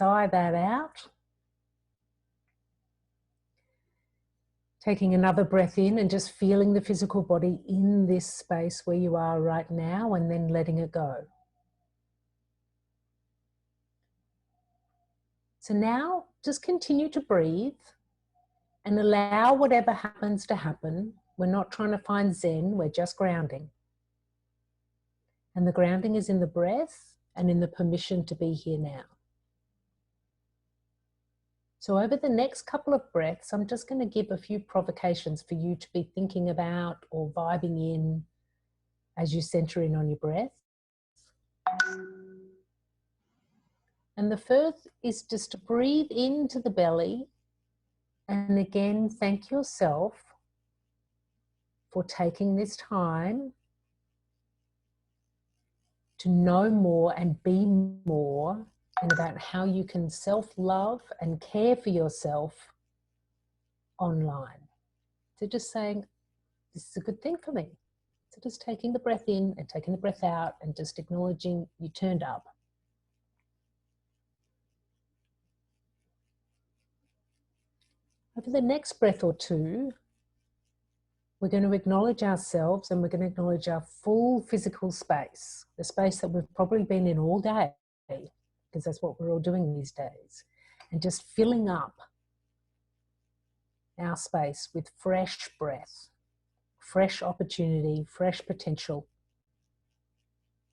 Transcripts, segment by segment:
sigh that out. Taking another breath in and just feeling the physical body in this space where you are right now, and then letting it go. So now just continue to breathe and allow whatever happens to happen. We're not trying to find Zen, we're just grounding. And the grounding is in the breath and in the permission to be here now. So over the next couple of breaths, I'm just going to give a few provocations for you to be thinking about or vibing in as you center in on your breath. And the first is just to breathe into the belly and again thank yourself for taking this time to know more and be more and about how you can self-love and care for yourself online. So just saying, this is a good thing for me. So just taking the breath in and taking the breath out and just acknowledging you turned up. Over the next breath or two, we're going to acknowledge ourselves and we're going to acknowledge our full physical space, the space that we've probably been in all day, because that's what we're all doing these days, and just filling up our space with fresh breath, fresh opportunity, fresh potential,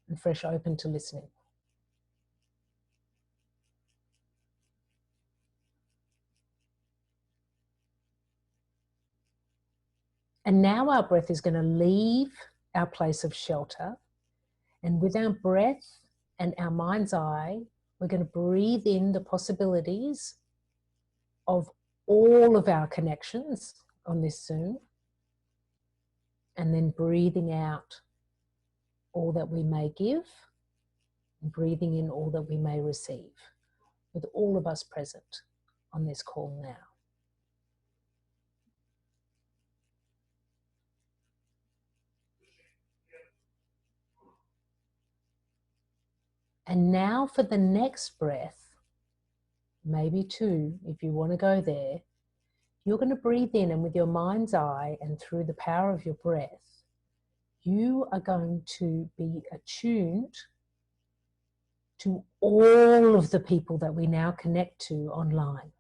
and fresh open to listening. And now our breath is going to leave our place of shelter, and with our breath and our mind's eye, we're going to breathe in the possibilities of all of our connections on this Zoom, and then breathing out all that we may give, and breathing in all that we may receive, with all of us present on this call now. And now for the next breath, maybe two, if you want to go there, you're going to breathe in, and with your mind's eye and through the power of your breath, you are going to be attuned to all of the people that we now connect to online.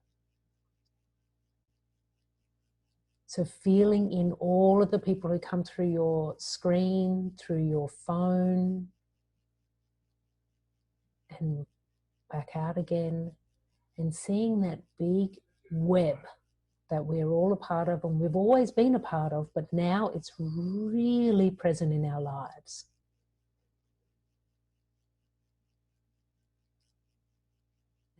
So feeling in all of the people who come through your screen, through your phone, and back out again, and seeing that big web that we're all a part of and we've always been a part of, but now it's really present in our lives.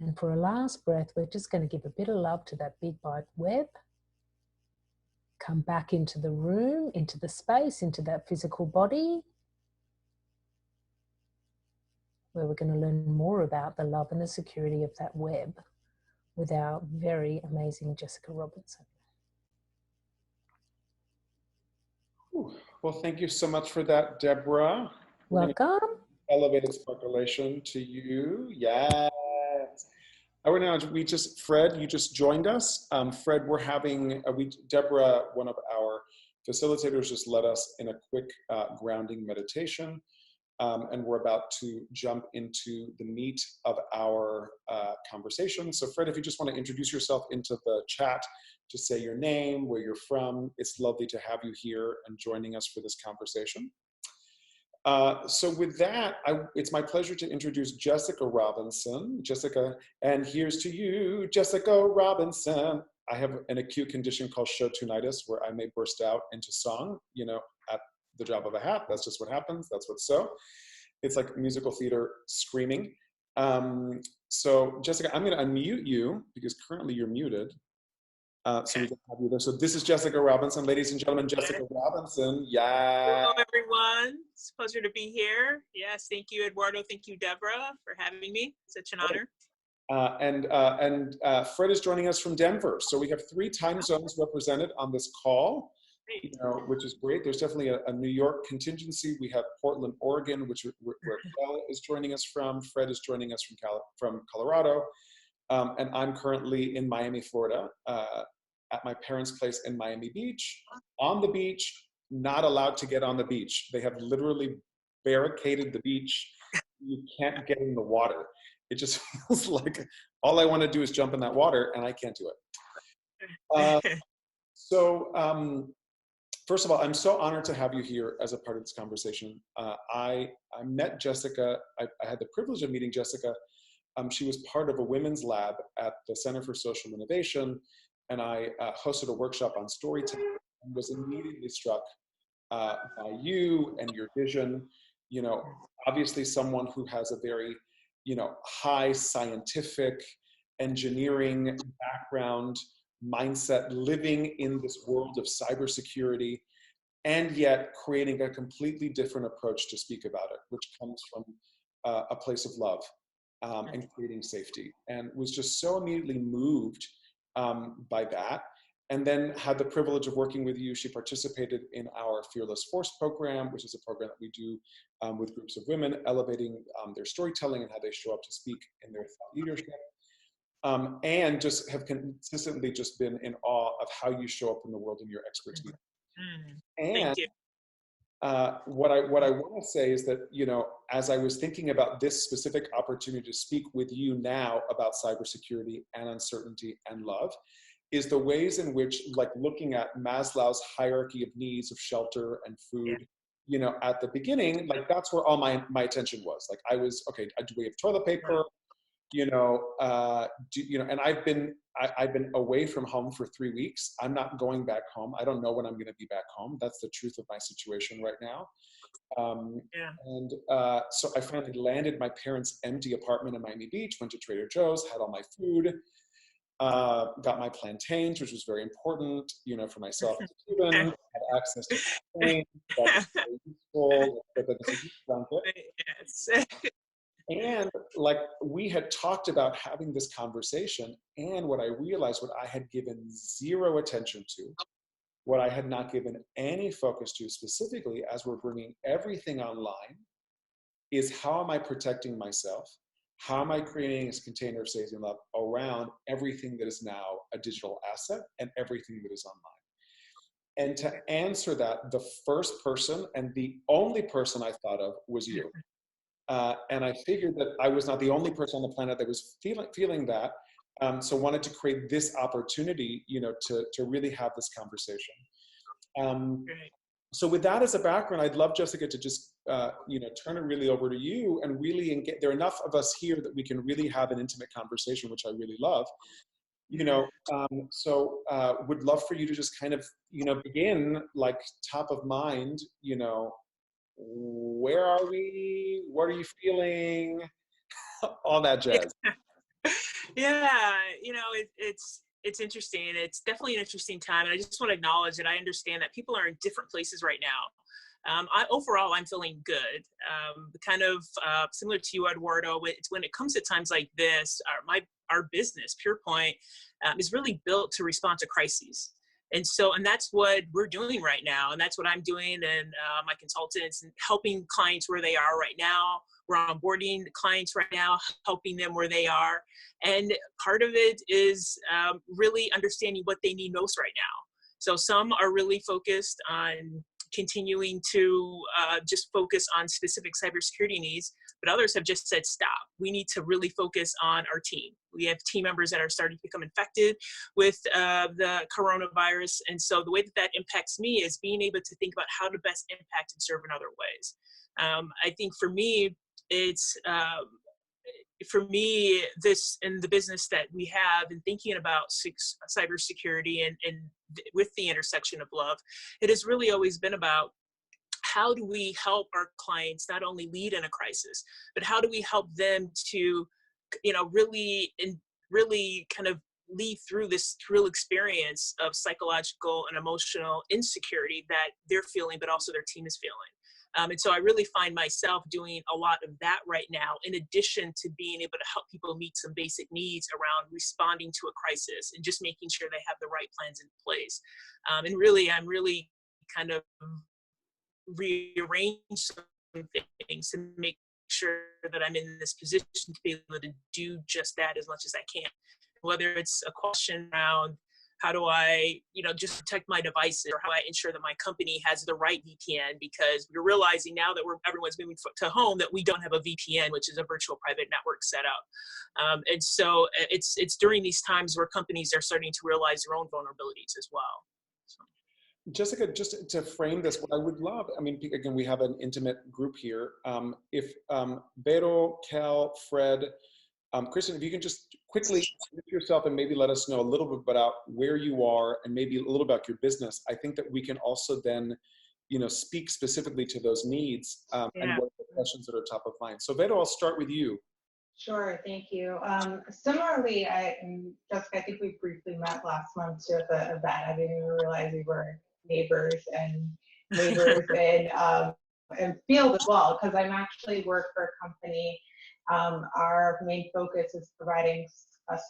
And for a last breath, we're just going to give a bit of love to that big wide web. Come back into the room, into the space, into that physical body, where we're going to learn more about the love and the security of that web with our very amazing Jessica Robinson. Well, thank you so much for that, Deborah. Welcome. Elevated circulation to you. Yes. Right now, Fred, you just joined us. Fred, we're having, Deborah, one of our facilitators, just led us in a quick grounding meditation. And we're about to jump into the meat of our conversation. So Fred, if you just want to introduce yourself into the chat, just say your name, where you're from. It's lovely to have you here and joining us for this conversation. So with that, it's my pleasure to introduce Jessica Robinson. Jessica, and here's to you, Jessica Robinson. I have an acute condition called show-tunitis, where I may burst out into song, you know, at the drop of a hat. That's just what happens. That's what's so. It's like musical theater screaming. So Jessica, I'm going to unmute you because currently you're muted. So we can have you there. So this is Jessica Robinson, ladies and gentlemen. Jessica Robinson. Yeah. Hello, everyone. It's a pleasure to be here. Yes, thank you, Eduardo. Thank you, Deborah, for having me. Such an honor. Fred is joining us from Denver. So we have 3 time zones represented on this call, you know, which is great. There's definitely a New York contingency. We have Portland, Oregon, where Kel is joining us from. Fred is joining us from Colorado. And I'm currently in Miami, Florida, at my parents' place in Miami Beach, on the beach, not allowed to get on the beach. They have literally barricaded the beach. You can't get in the water. It just feels like all I want to do is jump in that water, and I can't do it. So first of all, I'm so honored to have you here as a part of this conversation. I met Jessica. I had the privilege of meeting Jessica. She was part of a women's lab at the Center for Social Innovation, and I hosted a workshop on storytelling and was immediately struck by you and your vision. You know, obviously someone who has a very, high scientific, engineering background, mindset, living in this world of cybersecurity, and yet creating a completely different approach to speak about it, which comes from a place of love and creating safety, and was just so immediately moved by that. And then had the privilege of working with you. She participated in our Fearless Force program, which is a program that we do with groups of women, elevating their storytelling and how they show up to speak in their thought leadership. And just have consistently just been in awe of how you show up in the world and your expertise. And Thank you. what I want to say is that, as I was thinking about this specific opportunity to speak with you now about cybersecurity and uncertainty and love, is the ways in which, like looking at Maslow's hierarchy of needs of shelter and food, at the beginning, like that's where all my attention was. Like I was, okay, do we have toilet paper? And I've been away from home for 3 weeks. I'm not going back home. I don't know when I'm going to be back home. That's the truth of my situation right now. And so I finally landed my parents' empty apartment in Miami Beach, went to Trader Joe's, had all my food, got my plantains, which was very important, for myself as a Cuban, had access to plantains, that was very useful. Yes. And like we had talked about having this conversation, and what I realized, what I had given zero attention to, what I had not given any focus to specifically as we're bringing everything online, is how am I protecting myself? How am I creating a container of safety and love around everything that is now a digital asset and everything that is online? And to answer that, the first person and the only person I thought of was you. And I figured that I was not the only person on the planet that was feeling that. So wanted to create this opportunity, to really have this conversation. So with that as a background, I'd love, Jessica, to just, turn it really over to you and really there are enough of us here that we can really have an intimate conversation, which I really love. So would love for you to just kind of, begin like top of mind, where are we? What are you feeling? All that jazz. Yeah, it's interesting. It's definitely an interesting time, and I just want to acknowledge that I understand that people are in different places right now. Overall, I'm feeling good. Kind of similar to you, Eduardo. It's when it comes to times like this, our business, PurePoint, is really built to respond to crises. And that's what we're doing right now. And that's what I'm doing, and my consultants, and helping clients where they are right now. We're onboarding clients right now, helping them where they are. And part of it is really understanding what they need most right now. So some are really focused on continuing to just focus on specific cybersecurity needs, but others have just said, stop. We need to really focus on our team. We have team members that are starting to become infected with the coronavirus. And so the way that impacts me is being able to think about how to best impact and serve in other ways. I think for me, it's this in the business that we have, and thinking about cybersecurity and with the intersection of love, it has really always been about how do we help our clients not only lead in a crisis, but how do we help them to, really kind of lead through this real experience of psychological and emotional insecurity that they're feeling, but also their team is feeling. And so I really find myself doing a lot of that right now, in addition to being able to help people meet some basic needs around responding to a crisis and just making sure they have the right plans in place. And really, I'm really kind of rearrange some things to make sure that I'm in this position to be able to do just that as much as I can. Whether it's a question around how do I, just protect my devices, or how I ensure that my company has the right VPN, because we're realizing now that everyone's moving to home that we don't have a VPN, which is a virtual private network setup. And so it's during these times where companies are starting to realize their own vulnerabilities as well. So. Jessica, just to frame this, what I would love, I mean, again, we have an intimate group here. If Vero, Cal, Fred, Kristen, if you can just quickly introduce yourself and maybe let us know a little bit about where you are and maybe a little about your business, I think that we can also then, speak specifically to those needs and what are the questions that are top of mind. So Vero, I'll start with you. Sure, thank you. Similarly, Jessica, I think we briefly met last month too at the event. I didn't even realize we were neighbors in field as well, because I'm actually work for a company. Our main focus is providing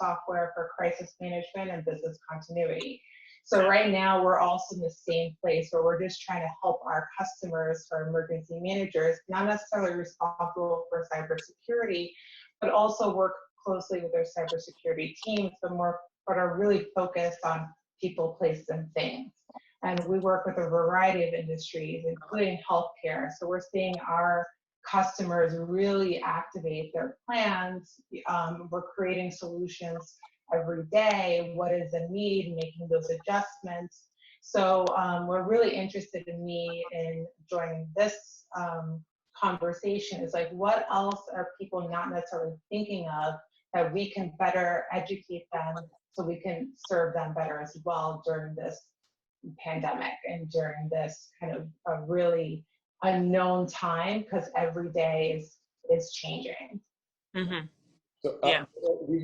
software for crisis management and business continuity. So right now we're also in the same place where we're just trying to help our customers, our emergency managers, not necessarily responsible for cybersecurity, but also work closely with their cybersecurity teams, but are really focused on people, places, and things. And we work with a variety of industries, including healthcare. So we're seeing our customers really activate their plans. We're creating solutions every day. What is the need? Making those adjustments. So we're really interested in joining this conversation. Is like, what else are people not necessarily thinking of that we can better educate them so we can serve them better as well during this pandemic and during this kind of a really unknown time, because every day is changing. Mm-hmm. So we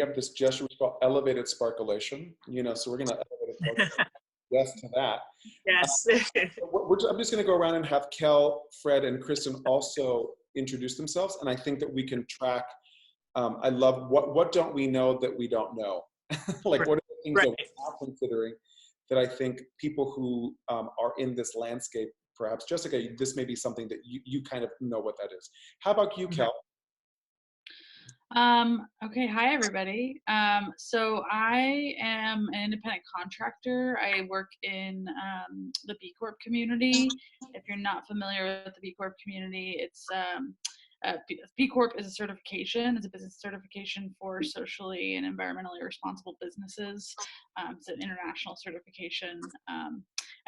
have this gesture we call elevated sparkulation, so we're going to elevate it. Yes to that. Yes. I'm just going to go around and have Kel, Fred, and Kristen also introduce themselves, and I think that we can track. I love what don't we know that we don't know? Like, what are the things that we're not considering that I think people who are in this landscape, perhaps, Jessica, this may be something that you kind of know what that is. How about you, Kel? Okay, hi everybody. So I am an independent contractor. I work in the B Corp community. If you're not familiar with the B Corp community, it's B Corp is a certification. It's a business certification for socially and environmentally responsible businesses. It's an international certification.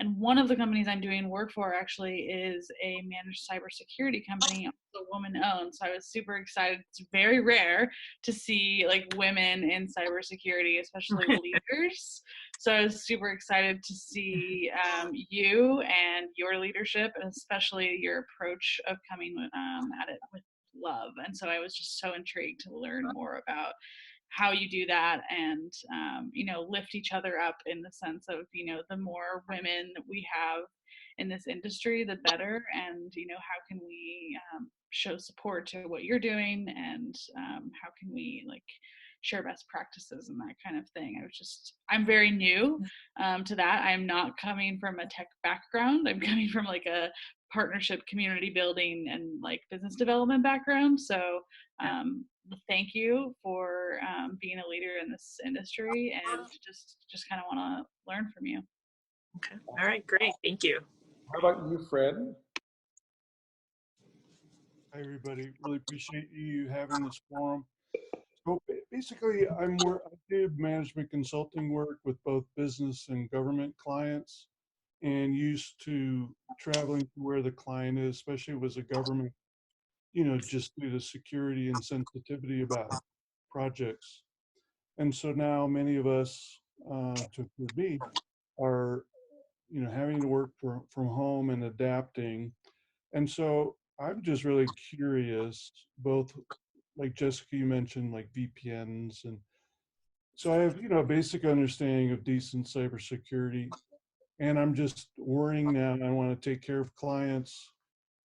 And one of the companies I'm doing work for actually is a managed cybersecurity company, also woman-owned. So I was super excited. It's very rare to see like women in cybersecurity, especially leaders. So I was super excited to see you and your leadership, and especially your approach of coming at it with love. And so I was just so intrigued to learn more about how you do that and, lift each other up in the sense of, the more women we have in this industry, the better. And, how can we show support to what you're doing, and how can we share best practices and that kind of thing. I'm very new to that. I'm not coming from a tech background. I'm coming from a partnership, community building, and business development background. So thank you for being a leader in this industry, and just kind of want to learn from you. Okay. All right. Great. Thank you. How about you, Fred? Hi, everybody. Really appreciate you having this forum. So basically, I do management consulting work with both business and government clients, and used to traveling to where the client is, especially with a government, just due to security and sensitivity about projects. And so now many of us, to me, are, having to work from home and adapting. And so I'm just really curious, both like Jessica, you mentioned VPNs. And so I have, a basic understanding of decent cybersecurity. And I'm just worrying now, I want to take care of clients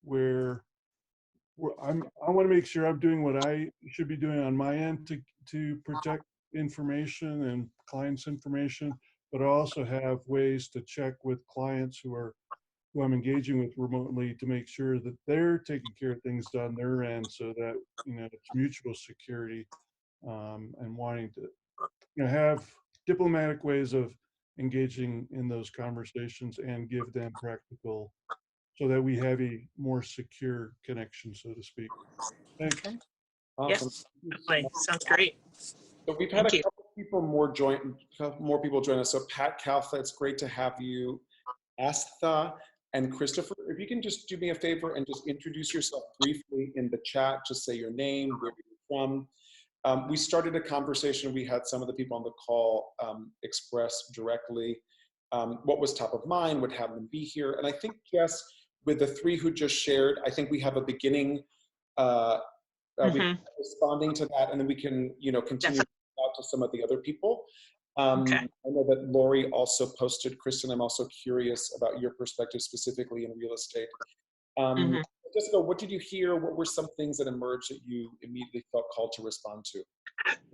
where I want to make sure I'm doing what I should be doing on my end to protect information and clients' information, but I also have ways to check with clients who are who I'm engaging with remotely to make sure that they're taking care of things on their end, so that it's mutual security, and wanting to have diplomatic ways of engaging in those conversations and give them practical, so that we have a more secure connection, so to speak. Thanks. Okay. Awesome. Definitely. Sounds great. So we've had Thank a you. couple people more people join us. So Pat Kalfa, it's great to have you. Astha and Christopher, if you can just do me a favor and just introduce yourself briefly in the chat, just say your name, where you're from. We started a conversation. We had some of the people on the call express directly what was top of mind, what had them be here. And I think, Jess, with the three who just shared, I think we have a beginning we responding to that, and then we can, continue out to some of the other people. Okay. I know that Lori also posted. Kristen, I'm also curious about your perspective specifically in real estate. Jessica, what did you hear? What were some things that emerged that you immediately felt called to respond to?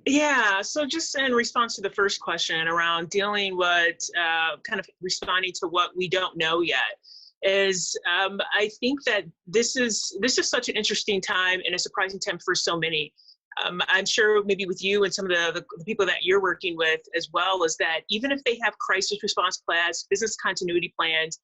Yeah, so just in response to the first question around dealing with kind of responding to what we don't know yet, is I think that this is such an interesting time and a surprising time for so many. I'm sure maybe with you and some of the people that you're working with as well, is that even if they have crisis response plans, business continuity plans,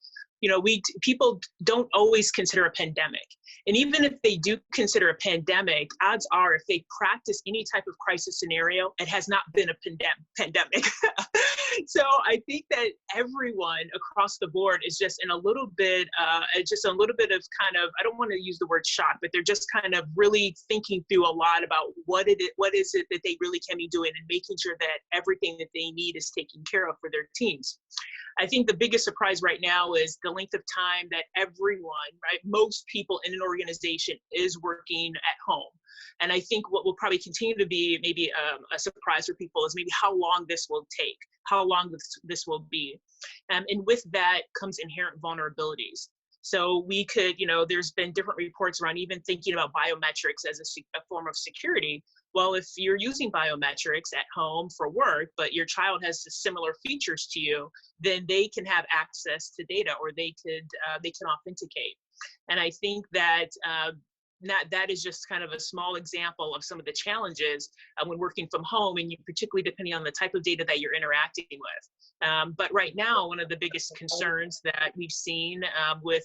people don't always consider a pandemic. And even if they do consider a pandemic, odds are if they practice any type of crisis scenario, it has not been a pandemic. So I think that everyone across the board is just in a little bit of kind of, I don't want to use the word shock, but they're just kind of really thinking through a lot about what is it that they really can be doing, and making sure that everything that they need is taken care of for their teams. I think the biggest surprise right now is the length of time that everyone, right, most people in an organization is working at home. And I think what will probably continue to be maybe a surprise for people is maybe how long this will take, how long this will be. And with that comes inherent vulnerabilities. So we could, there's been different reports around even thinking about biometrics as a form of security. Well, if you're using biometrics at home for work, but your child has similar features to you, then they can have access to data, or they can authenticate. And I think that that is just kind of a small example of some of the challenges when working from home, and particularly depending on the type of data that you're interacting with. But right now, one of the biggest concerns that we've seen with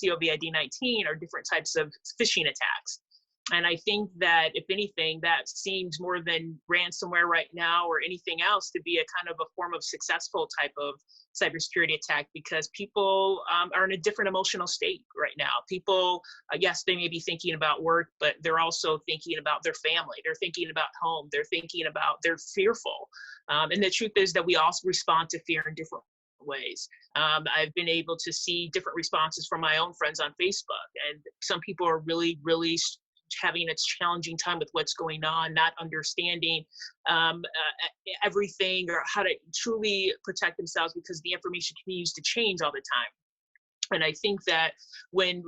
COVID-19 are different types of phishing attacks. And I think that, if anything, that seems more than ransomware right now or anything else to be a kind of a form of successful type of cybersecurity attack, because people are in a different emotional state right now. People, yes, they may be thinking about work, but they're also thinking about their family. They're thinking about home. They're fearful. And the truth is that we also respond to fear in different ways. I've been able to see different responses from my own friends on Facebook, and some people are really, really having a challenging time with what's going on, not understanding everything or how to truly protect themselves, because the information continues to change all the time. And I think that when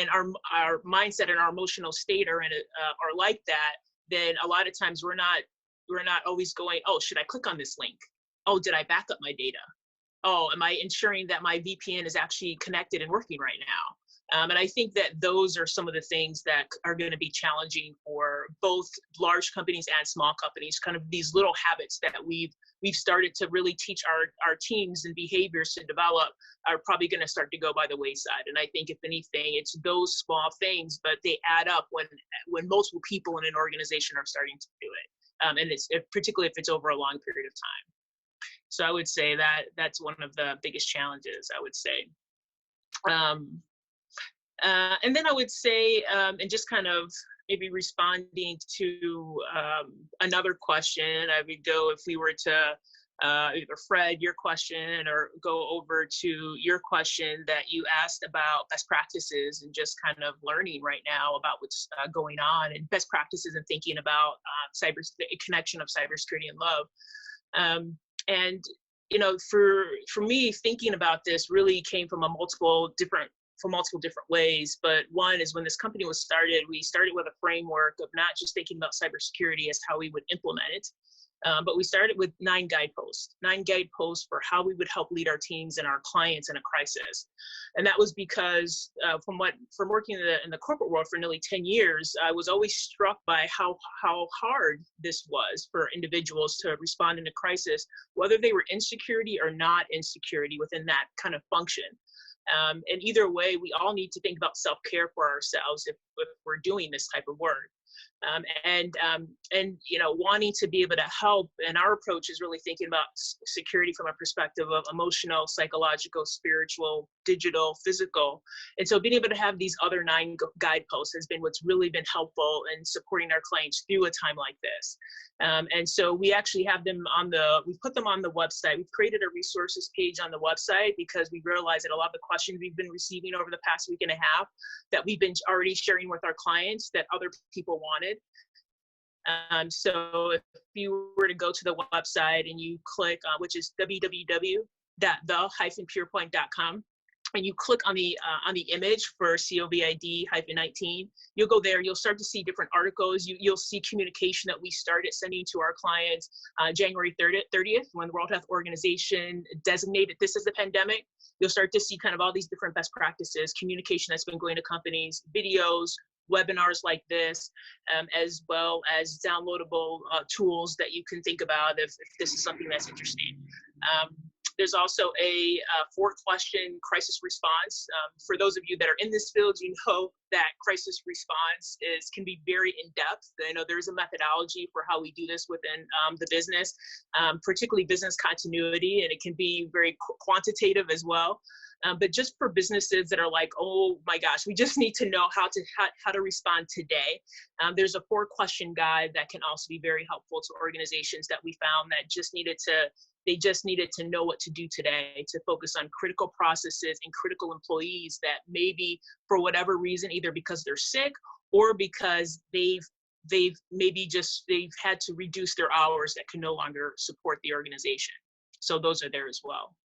our mindset and our emotional state are like that, then a lot of times we're not always going, oh, should I click on this link? Oh, did I back up my data? Oh, am I ensuring that my VPN is actually connected and working right now? And I think that those are some of the things that are going to be challenging for both large companies and small companies. Kind of these little habits that we've started to really teach our teams and behaviors to develop are probably going to start to go by the wayside. And I think, if anything, it's those small things, but they add up when multiple people in an organization are starting to do it. And it's particularly if it's over a long period of time. So I would say that that's one of the biggest challenges, I would say. And then I would say, and just kind of maybe responding to another question, I would go, if we were to either Fred, your question, or go over to your question that you asked about best practices and just kind of learning right now about what's going on, and best practices and thinking about the connection of cybersecurity and love. And for me, thinking about this really came from multiple different ways. But one is, when this company was started, we started with a framework of not just thinking about cybersecurity as how we would implement it, But we started with 9 guideposts for how we would help lead our teams and our clients in a crisis. And that was because from working in the corporate world for nearly 10 years, I was always struck by how hard this was for individuals to respond in a crisis, whether they were in security or not in security within that kind of function. And either way, we all need to think about self-care for ourselves if we're doing this type of work. And you know, wanting to be able to help, and our approach is really thinking about security from a perspective of emotional, psychological, spiritual, digital, physical. And so being able to have these other 9 guideposts has been what's really been helpful in supporting our clients through a time like this. And so we actually have them we've put them on the website. We've created a resources page on the website because we realized that a lot of the questions we've been receiving over the past week and a half that we've been already sharing with our clients that other people wanted. So if you were to go to the website and you click, which is www.the-purepoint.com, and you click on the image for COVID-19, you'll go there, you'll start to see different articles. You'll see communication that we started sending to our clients January 30th, when the World Health Organization designated this as a pandemic. You'll start to see kind of all these different best practices, communication that's been going to companies, videos, webinars like this, as well as downloadable tools that you can think about if this is something that's interesting. There's also a 4-question crisis response. For those of you that are in this field, you know that crisis response can be very in-depth. I know there's a methodology for how we do this within the business, particularly business continuity, and it can be very quantitative as well. But just for businesses that are like, oh my gosh, we just need to know how to respond today. There's a 4-question guide that can also be very helpful to organizations that we found that just needed to know what to do today, to focus on critical processes and critical employees that maybe for whatever reason, either because they're sick or because they've had to reduce their hours that can no longer support the organization. So those are there as well.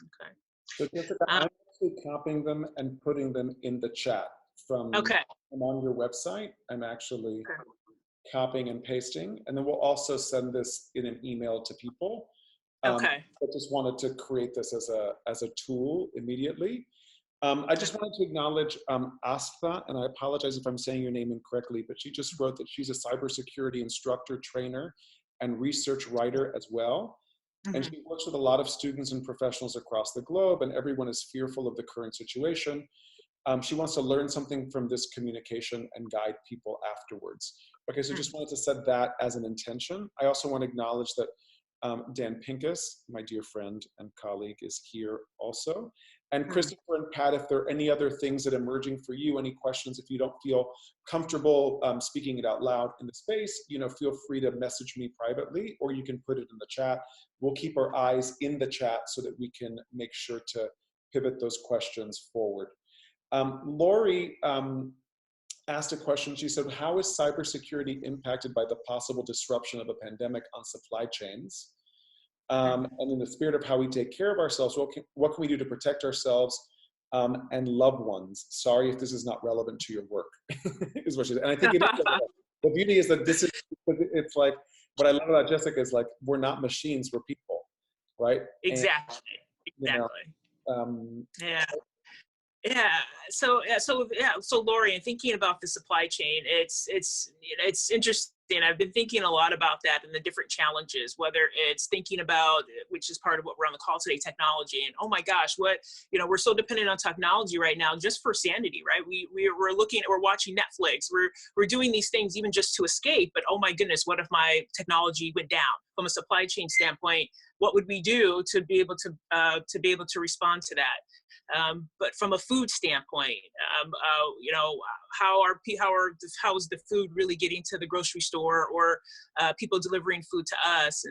Okay. So Jessica, I'm actually copying them and putting them in the chat from on your website. I'm actually copying and pasting, and then we'll also send this in an email to people. I just wanted to create this as a tool immediately. I just wanted to acknowledge Astha, and I apologize if I'm saying your name incorrectly, but she just wrote that she's a cybersecurity instructor, trainer, and research writer as well. And she works with a lot of students and professionals across the globe, and everyone is fearful of the current situation. She wants to learn something from this communication and guide people afterwards. Okay, so just wanted to set that as an intention. I also want to acknowledge that Dan Pincus, my dear friend and colleague, is here also. And Christopher and Pat, if there are any other things that are emerging for you, any questions, if you don't feel comfortable speaking it out loud in the space, feel free to message me privately, or you can put it in the chat. We'll keep our eyes in the chat so that we can make sure to pivot those questions forward. Lori asked a question. She said, how is cybersecurity impacted by the possible disruption of a pandemic on supply chains? And in the spirit of how we take care of ourselves, what can we do to protect ourselves and loved ones? Sorry if this is not relevant to your work, is what she said. And I think it is. The beauty is that it's like, what I love about Jessica is like, we're not machines, we're people, right? Exactly. So Lori, and thinking about the supply chain, it's interesting. I've been thinking a lot about that and the different challenges, whether it's thinking about, which is part of what we're on the call today, technology, and oh my gosh, we're so dependent on technology right now just for sanity, right? We're watching Netflix, we're doing these things even just to escape, but oh my goodness, what if my technology went down? From a supply chain standpoint, what would we do to be able to respond to that? But from a food standpoint, how is the food really getting to the grocery store, or people delivering food to us?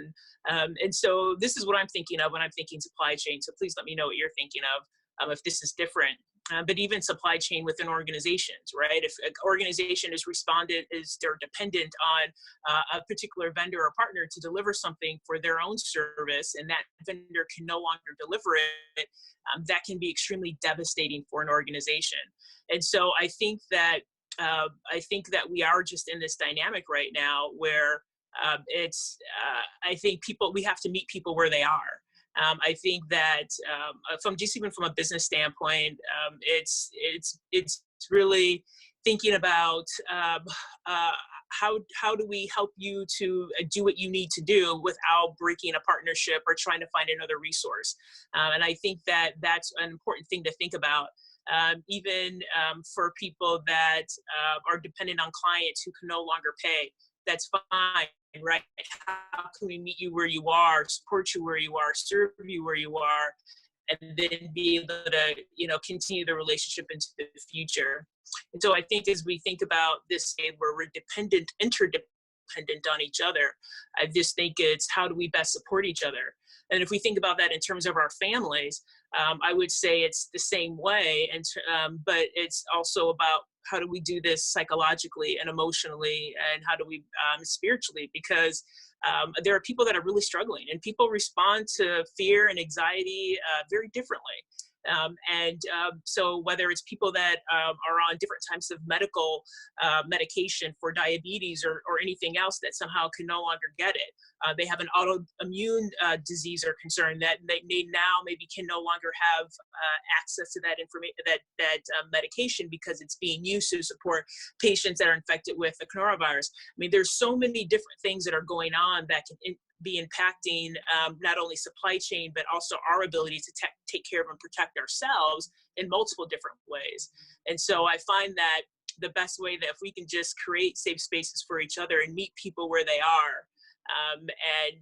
And so this is what I'm thinking of when I'm thinking supply chain. So please let me know what you're thinking of, if this is different. But even supply chain within organizations, right? If an organization they're dependent on a particular vendor or partner to deliver something for their own service, and that vendor can no longer deliver it, that can be extremely devastating for an organization. And so I think that we are just in this dynamic right now where I think we have to meet people where they are. I think that from just even from a business standpoint, it's really thinking about how do we help you to do what you need to do without breaking a partnership or trying to find another resource. And I think that that's an important thing to think about. Even for people that are dependent on clients who can no longer pay, that's fine, right? How can we meet you where you are, support you where you are, serve you where you are, and then be able to, continue the relationship into the future. And so I think as we think about this, where we're interdependent on each other, I just think it's how do we best support each other? And if we think about that in terms of our families, I would say it's the same way, but it's also about how do we do this psychologically and emotionally, and how do we spiritually, because there are people that are really struggling, and people respond to fear and anxiety very differently. So whether it's people that are on different types of medical medication for diabetes or anything else that somehow can no longer get it, they have an autoimmune disease or concern that they maybe can no longer have access to that information, that medication, because it's being used to support patients that are infected with the coronavirus. I mean, there's so many different things that are going on that can be impacting not only supply chain, but also our ability to take care of and protect ourselves in multiple different ways. And so I find that the best way that if we can just create safe spaces for each other and meet people where they are, and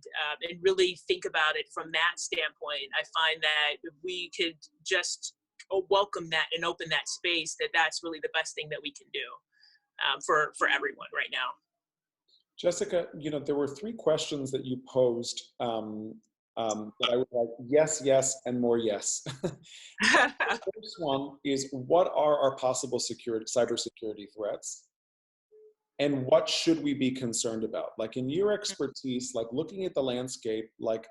really think about it from that standpoint, I find that if we could just welcome that and open that space, that's really the best thing that we can do for everyone right now. Jessica, there were 3 questions that you posed that I would like yes, and more yes. The first one is, what are our possible cybersecurity threats? And what should we be concerned about? Like, in your expertise, like looking at the landscape, like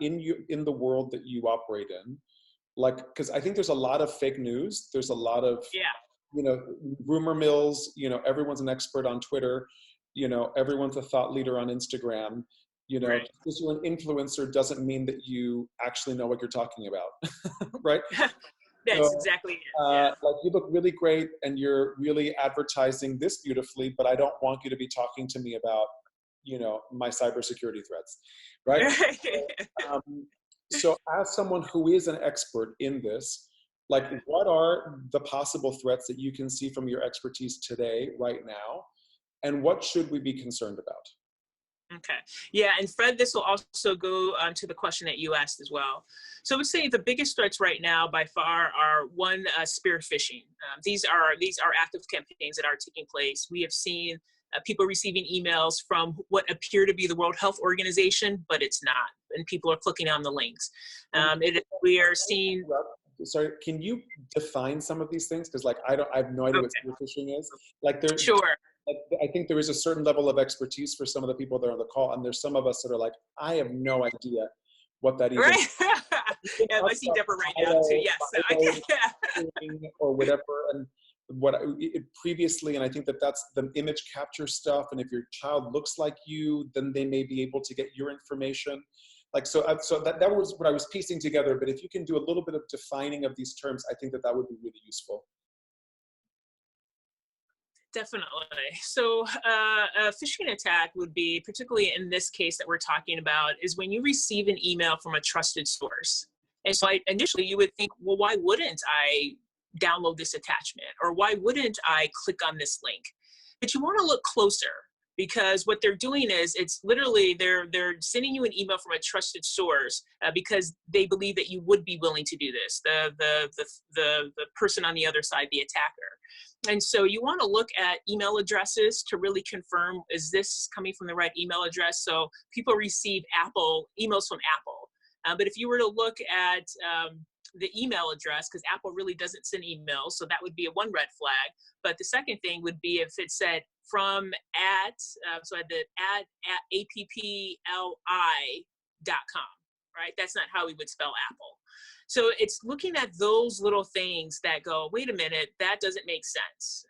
in the world that you operate in, like, because I think there's a lot of fake news. There's a lot of, rumor mills, everyone's an expert on Twitter. Everyone's a thought leader on Instagram. Right. Just because you're an influencer doesn't mean that you actually know what you're talking about, right? That's exactly it. Yeah. Like, you look really great and you're really advertising this beautifully, but I don't want you to be talking to me about, my cybersecurity threats, right? So as someone who is an expert in this, like, what are the possible threats that you can see from your expertise today, right now? And what should we be concerned about? Okay. Yeah. And Fred, this will also go to the question that you asked as well. So I would say the biggest threats right now by far are one, spear phishing. These are active campaigns that are taking place. We have seen people receiving emails from what appear to be the World Health Organization, but it's not. And people are clicking on the links. We are seeing. Sorry, can you define some of these things? Because, like, I have no idea what spear phishing is. Like, Sure. I think there is a certain level of expertise for some of the people that are on the call, and there's some of us that are like, I have no idea what that even is. Yeah, I see Deborah right now too. Yes. Or whatever, and previously, and I think that's the image capture stuff. And if your child looks like you, then they may be able to get your information. Like, so that was what I was piecing together. But if you can do a little bit of defining of these terms, I think that would be really useful. Definitely. So a phishing attack would be, particularly in this case that we're talking about, is when you receive an email from a trusted source. And so initially you would think, well, why wouldn't I download this attachment? Or why wouldn't I click on this link? But you want to look closer, because what they're doing is, it's literally they're sending you an email from a trusted source because they believe that you would be willing to do this, the person on the other side, the attacker. And so you want to look at email addresses to really confirm, is this coming from the right email address? So people receive emails from Apple. But if you were to look at the email address, because Apple really doesn't send emails, so that would be one red flag. But the second thing would be if it said from so at appli.com, right? That's not how we would spell Apple. So it's looking at those little things that go, wait a minute, that doesn't make sense.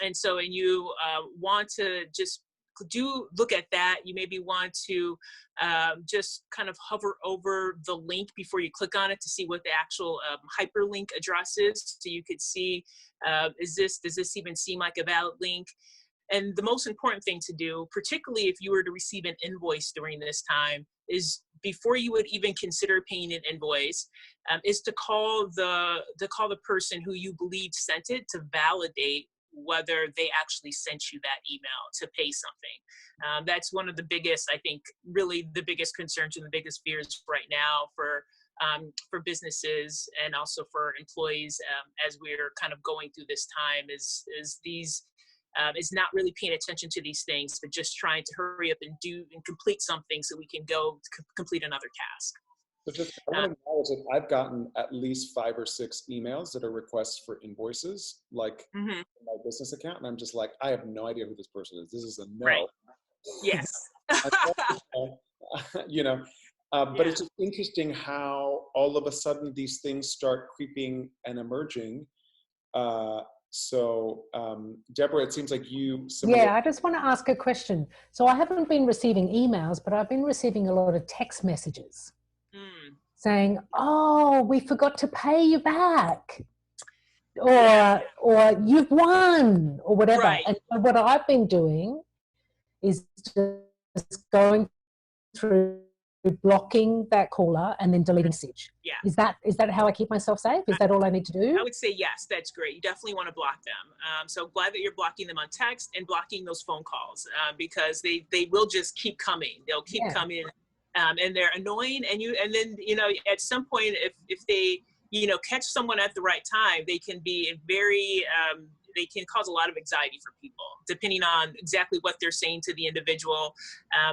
And you want to just do look at that. You maybe want to just kind of hover over the link before you click on it to see what the actual hyperlink address is. So you could see, does this even seem like a valid link? And the most important thing to do, particularly if you were to receive an invoice during this time, is before you would even consider paying an invoice, is to call the person who you believe sent it to validate whether they actually sent you that email to pay something. That's one of the biggest, I think, really the biggest concerns and the biggest fears right now for businesses and also for employees as we're kind of going through this time is not really paying attention to these things, but just trying to hurry up and do and complete something so we can go complete another task. So just, I want to acknowledge that I've gotten at least 5 or 6 emails that are requests for invoices, like in my business account, and I'm just like, I have no idea who this person is. This is a no. Right. Yes. You know, but it's just interesting how all of a sudden these things start creeping and emerging. So, Deborah, it seems like you... Yeah, I just want to ask a question. So I haven't been receiving emails, but I've been receiving a lot of text messages saying, oh, we forgot to pay you back, or you've won, or whatever. Right. And what I've been doing is just going through blocking that caller and then deleting message. Yeah. Is that how I keep myself safe? Is that all I need to do? I would say yes, that's great. You definitely want to block them. So glad that you're blocking them on text and blocking those phone calls because they will just keep coming. They'll keep coming and they're annoying. And then, you know, at some point, if they, you know, catch someone at the right time, they can be very, they can cause a lot of anxiety for people, depending on exactly what they're saying to the individual.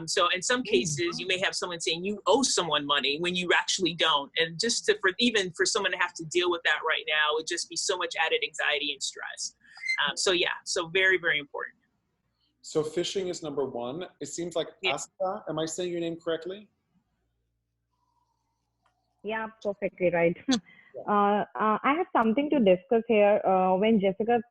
So in some cases, you may have someone saying you owe someone money when you actually don't. And just even for someone to have to deal with that right now would just be so much added anxiety and stress. So very, very important. So phishing is number 1. It seems like Asta, am I saying your name correctly? Yeah, perfectly right. I have something to discuss here. When Jessica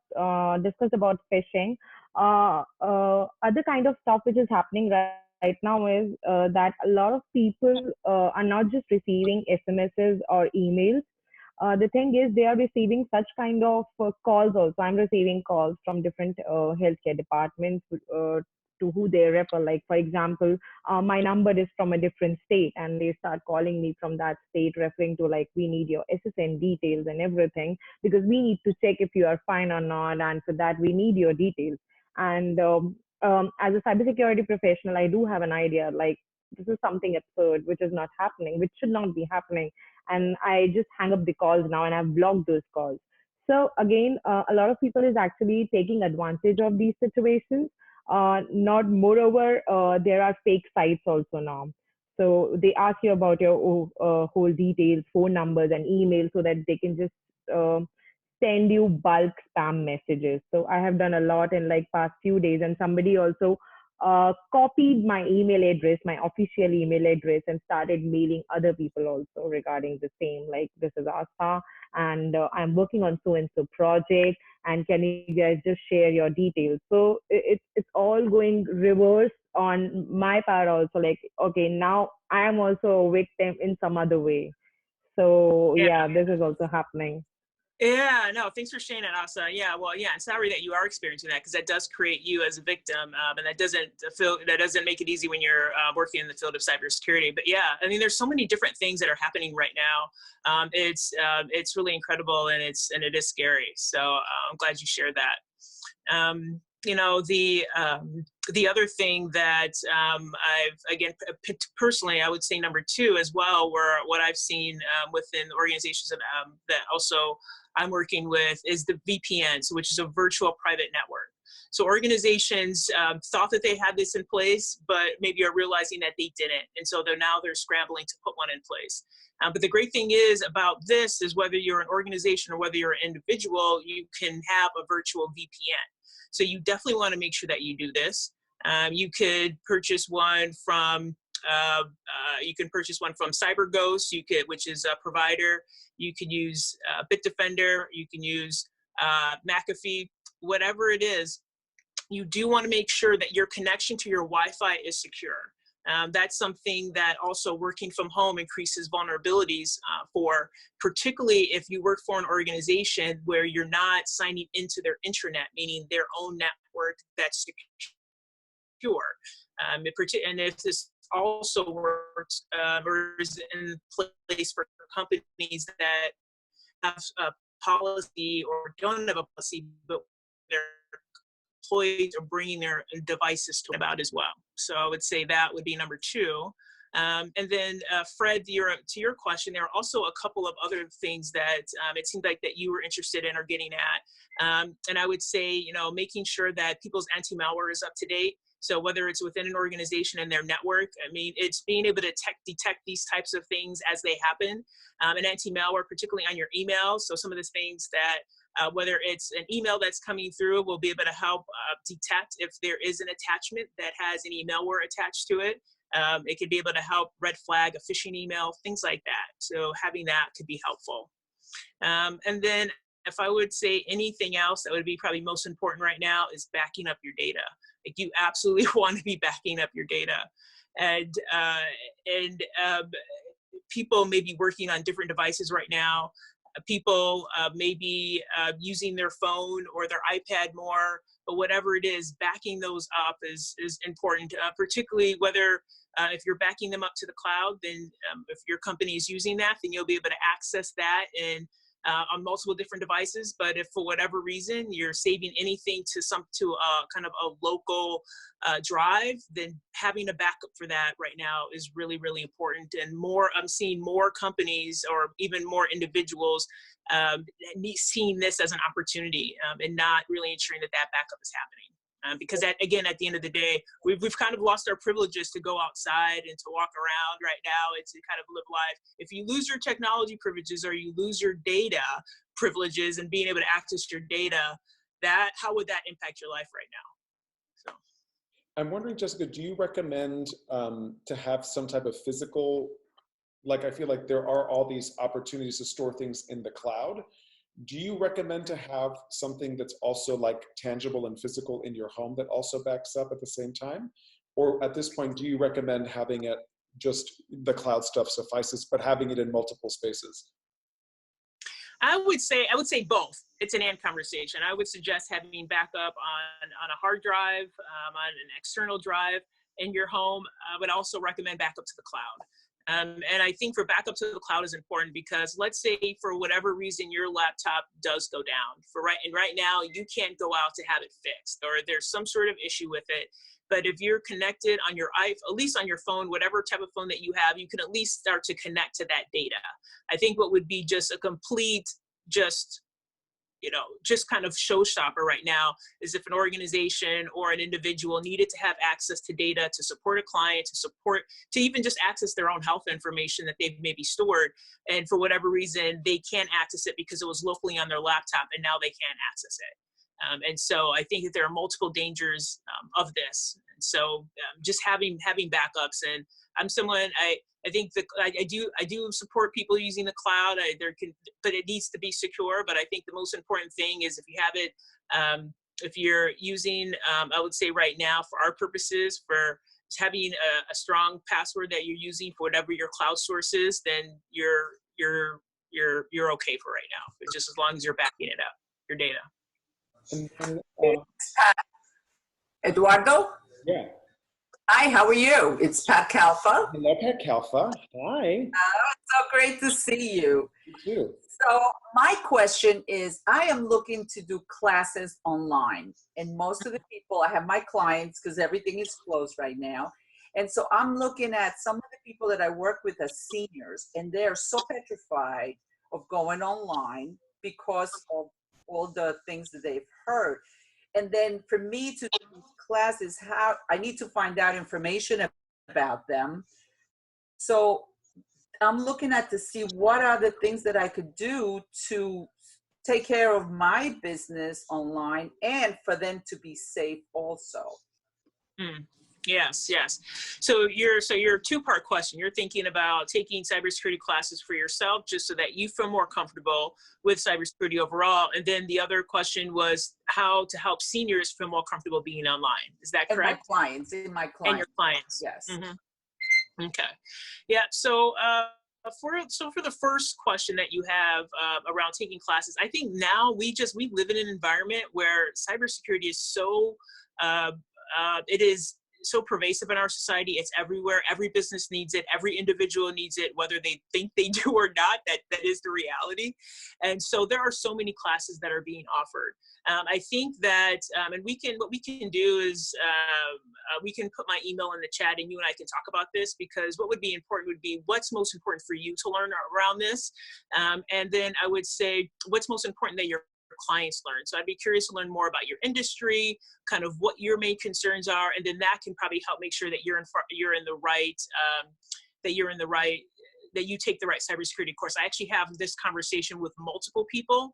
discussed about phishing, other kind of stuff which is happening right now is that a lot of people are not just receiving SMSs or emails. The thing is, they are receiving such kind of calls also. I'm receiving calls from different healthcare departments to who they refer. Like, for example, my number is from a different state and they start calling me from that state, referring to like, we need your SSN details and everything because we need to check if you are fine or not. And for that, we need your details. And as a cybersecurity professional, I do have an idea, like, this is something absurd, which is not happening, which should not be happening. And I just hang up the calls now and I've blocked those calls. So again, a lot of people is actually taking advantage of these situations. Moreover, there are fake sites also now. So they ask you about your whole details, phone numbers and emails so that they can just send you bulk spam messages. So I have done a lot in like past few days, and somebody also copied my email address, my official email address, and started mailing other people also regarding the same, like, this is Asta and I'm working on so and so project, and can you guys just share your details? So it's all going reverse on my part also, like, okay, now I am also a victim in some other way. So yeah, this is also happening. Yeah, no, thanks for sharing that, Asa. Yeah, well, yeah, I'm sorry that you are experiencing that, because that does create you as a victim, and that doesn't make it easy when you're working in the field of cybersecurity. But yeah, I mean, there's so many different things that are happening right now. It's really incredible, and it is scary. So I'm glad you shared that. You know, the other thing that I've, again, personally, I would say number 2 as well, where what I've seen within organizations that also I'm working with is the VPN, which is a virtual private network. So organizations thought that they had this in place, but maybe are realizing that they didn't. And so they're scrambling to put one in place. But the great thing is about this is whether you're an organization or whether you're an individual, you can have a virtual VPN. So you definitely want to make sure that you do this. You could purchase one from CyberGhost, which is a provider. You could use Bitdefender. You can use McAfee, whatever it is. you do want to make sure that your connection to your Wi-Fi is secure. That's something that also working from home increases vulnerabilities for, particularly if you work for an organization where you're not signing into their intranet, meaning their own network that's secure. And if this also works or is in place for companies that have a policy or don't have a policy, but their employees are bringing their devices to about as well. So I would say that would be number two. And then Fred, to your question, there are also a couple of other things that it seemed like that you were interested in or getting at. And I would say, you know, making sure that people's anti-malware is up to date. So whether it's within an organization and their network, I mean, it's being able to detect these types of things as they happen. And anti-malware, particularly on your email. So some of the things that whether it's an email that's coming through, will be able to help detect if there is an attachment that has any malware attached to it. It could be able to help red flag a phishing email, things like that. So having that could be helpful. And then if I would say anything else that would be probably most important right now is backing up your data. Like you absolutely want to be backing up your data. And people may be working on different devices right now. People may be using their phone or their iPad more, but whatever it is, backing those up is important, particularly whether if you're backing them up to the cloud, then if your company is using that, then you'll be able to access that on multiple different devices. But if for whatever reason you're saving anything to kind of a local drive, then having a backup for that right now is really, really important. And I'm seeing more companies or even more individuals seeing this as an opportunity and not really ensuring that backup is happening. Because again, at the end of the day, we've kind of lost our privileges to go outside and to walk around right now and to kind of live life. If you lose your technology privileges or you lose your data privileges and being able to access your data, how would that impact your life right now? So, I'm wondering, Jessica, do you recommend to have some type of physical, like I feel like there are all these opportunities to store things in the cloud. Do you recommend to have something that's also like tangible and physical in your home that also backs up at the same time? Or at this point, do you recommend having it just the cloud stuff suffices, but having it in multiple spaces? I would say both. It's an and conversation. I would suggest having backup on a hard drive, on an external drive in your home. I would also recommend backup to the cloud. And I think for backup to the cloud is important because let's say for whatever reason your laptop does go down. Right now you can't go out to have it fixed, or there's some sort of issue with it. But if you're connected on your iPhone, at least on your phone, whatever type of phone that you have, you can at least start to connect to that data. I think what would be just a complete, just kind of showstopper right now is if an organization or an individual needed to have access to data to support a client, to even just access their own health information that they've maybe stored. And for whatever reason, they can't access it because it was locally on their laptop and now they can't access it. And so I think that there are multiple dangers of this. And so just having backups, and I'm someone, I think I do support people using the cloud. But it needs to be secure. But I think the most important thing is if you have it, if you're using, I would say right now for our purposes, for having a strong password that you're using for whatever your cloud source is, then you're okay for right now. But just as long as you're backing it up, your data. Eduardo? Yeah. Hi, how are you? It's Pat Calfa. Hello, Pat Calfa. Hi. It's so great to see you. You too. So my question is, I am looking to do classes online. And most of the people, I have my clients because everything is closed right now. And so I'm looking at some of the people that I work with as seniors, and they're so petrified of going online because of all the things that they've heard. And then for me to do these classes, how I need to find out information about them. So I'm looking at to see what are the things that I could do to take care of my business online and for them to be safe also. Yes, yes. So your two-part question. You're thinking about taking cybersecurity classes for yourself just so that you feel more comfortable with cybersecurity overall. And then the other question was how to help seniors feel more comfortable being online. Is that correct? And my clients, in my clients. And your clients. Yes. Mm-hmm. Okay. Yeah. So for the first question that you have around taking classes, I think now we live in an environment where cybersecurity is so it is so pervasive in our society. It's everywhere. Every business needs it. Every individual needs it, whether they think they do or not. That is the reality. And so there are so many classes that are being offered. I think that, and what we can do is we can put my email in the chat and you and I can talk about this, because what would be important would be what's most important for you to learn around this. And then I would say what's most important that your clients learn. So I'd be curious to learn more about your industry, kind of what your main concerns are, and then that can probably help make sure that that you take the right cybersecurity course. I actually have this conversation with multiple people,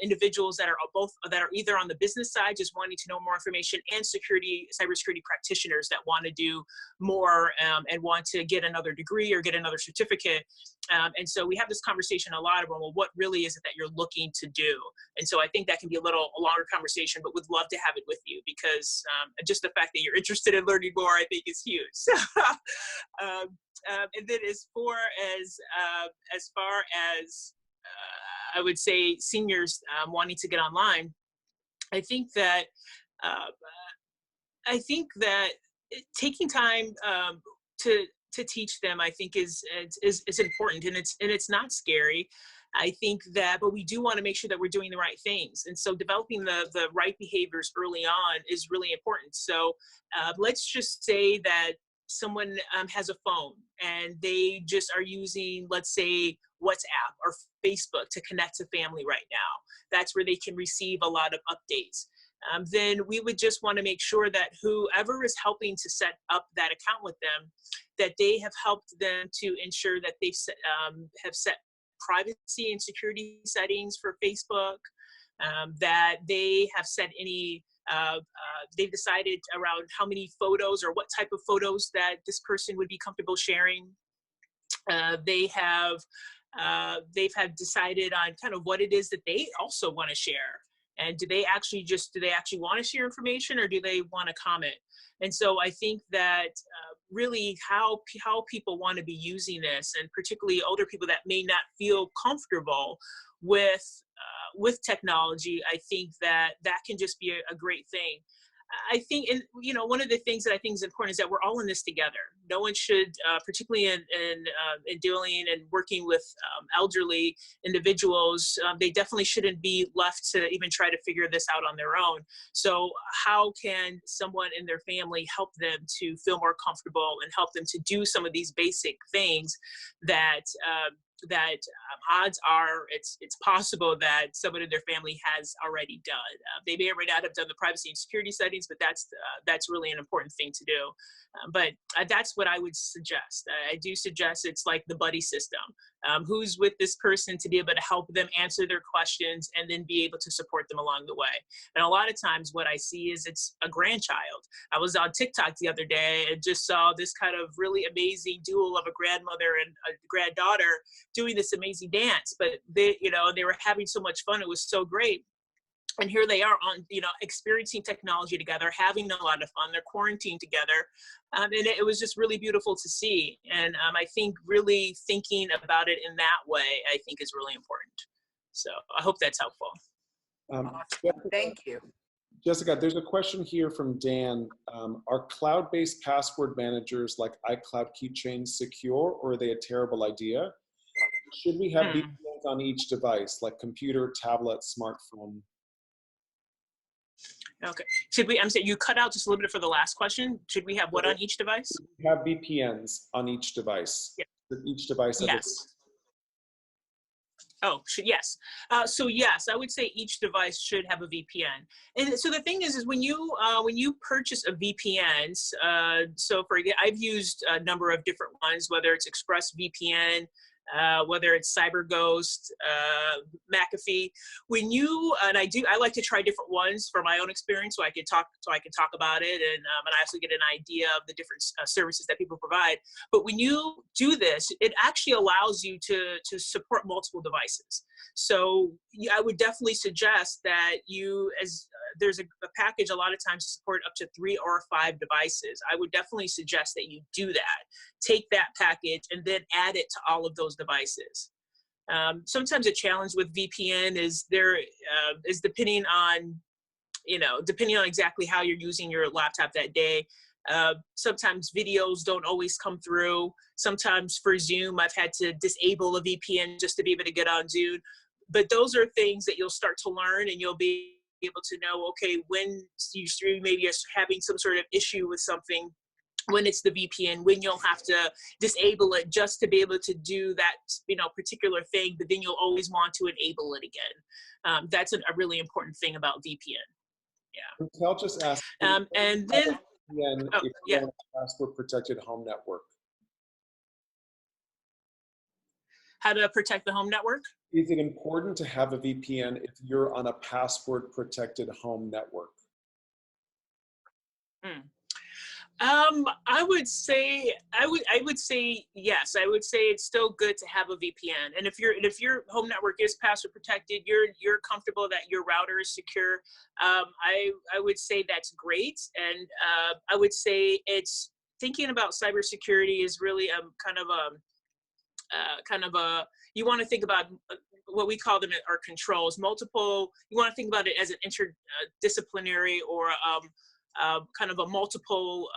individuals that are either on the business side, just wanting to know more information, and cybersecurity practitioners that want to do more and want to get another degree or get another certificate. And so we have this conversation a lot about, well, what really is it that you're looking to do? And so I think that can be a longer conversation, but would love to have it with you, because just the fact that you're interested in learning more, I think is huge. And then as far as I would say seniors wanting to get online, I think that taking time to teach them, I think is important, and it's not scary. I think that, but we do want to make sure that we're doing the right things. And so developing the right behaviors early on is really important. So let's just say that someone has a phone and they just are using, let's say, WhatsApp or Facebook to connect to family right now. That's where they can receive a lot of updates. Then we would just want to make sure that whoever is helping to set up that account with them, that they have helped them to ensure that they have set privacy and security settings for Facebook, that they have set any they've decided around how many photos or what type of photos that this person would be comfortable sharing. They've decided on kind of what it is that they also want to share. And do they actually want to share information, or do they want to comment? And so I think that really how people want to be using this, and particularly older people that may not feel comfortable with technology, I think that can just be a great thing. I think, and one of the things that I think is important is that we're all in this together. No one should, particularly in dealing and working with elderly individuals, they definitely shouldn't be left to even try to figure this out on their own. So how can someone in their family help them to feel more comfortable and help them to do some of these basic things that odds are it's possible that someone in their family has already done. They may or may not have done the privacy and security settings, but that's really an important thing to do. But that's what I would suggest. I do suggest it's like the buddy system. Who's with this person to be able to help them answer their questions and then be able to support them along the way. And a lot of times what I see is it's a grandchild. I was on TikTok the other day and just saw this kind of really amazing duel of a grandmother and a granddaughter doing this amazing dance. But they were having so much fun. It was so great. And here they are on, experiencing technology together, having a lot of fun. They're quarantined together. And it was just really beautiful to see. And I think really thinking about it in that way, I think is really important. So I hope that's helpful. Thank you. Jessica, there's a question here from Dan. Are cloud-based password managers like iCloud keychains secure, or are they a terrible idea? Should we have VPNs on each device, like computer, tablet, smartphone? Okay. Should we, I'm saying you cut out just a little bit for the last question. Should we have what on each device? We have VPNs on each device. Yeah. Each device. Yes. Oh, yes. So yes, I would say each device should have a VPN. And so the thing is when you purchase a VPN, so I've used a number of different ones, whether it's ExpressVPN, whether it's CyberGhost, McAfee. When you, and I like to try different ones for my own experience, so I can talk about it, and I also get an idea of the different services that people provide. But when you do this, it actually allows you to support multiple devices. So I would definitely suggest that you, there's a package a lot of times to support up to 3 or 5 devices. I would definitely suggest that you do that. Take that package and then add it to all of those devices. Sometimes a challenge with VPN is depending on exactly how you're using your laptop that day. Sometimes videos don't always come through. Sometimes for Zoom, I've had to disable a VPN just to be able to get on Zoom. But those are things that you'll start to learn, and you'll be able to know, okay, when you maybe are having some sort of issue with something, when it's the VPN, when you'll have to disable it just to be able to do that, particular thing, but then you'll always want to enable it again. That's a really important thing about VPN. Yeah. I'll just ask. And then, if you're on a password protected home network. How to protect the home network? Is it important to have a VPN if you're on a password protected home network? I would say yes. I would say it's still good to have a VPN. And if your home network is password protected, you're comfortable that your router is secure. I would say that's great. And I would say it's thinking about cybersecurity is really you want to think about what we call them are controls. You want to think about it as an interdisciplinary or kind of a multiple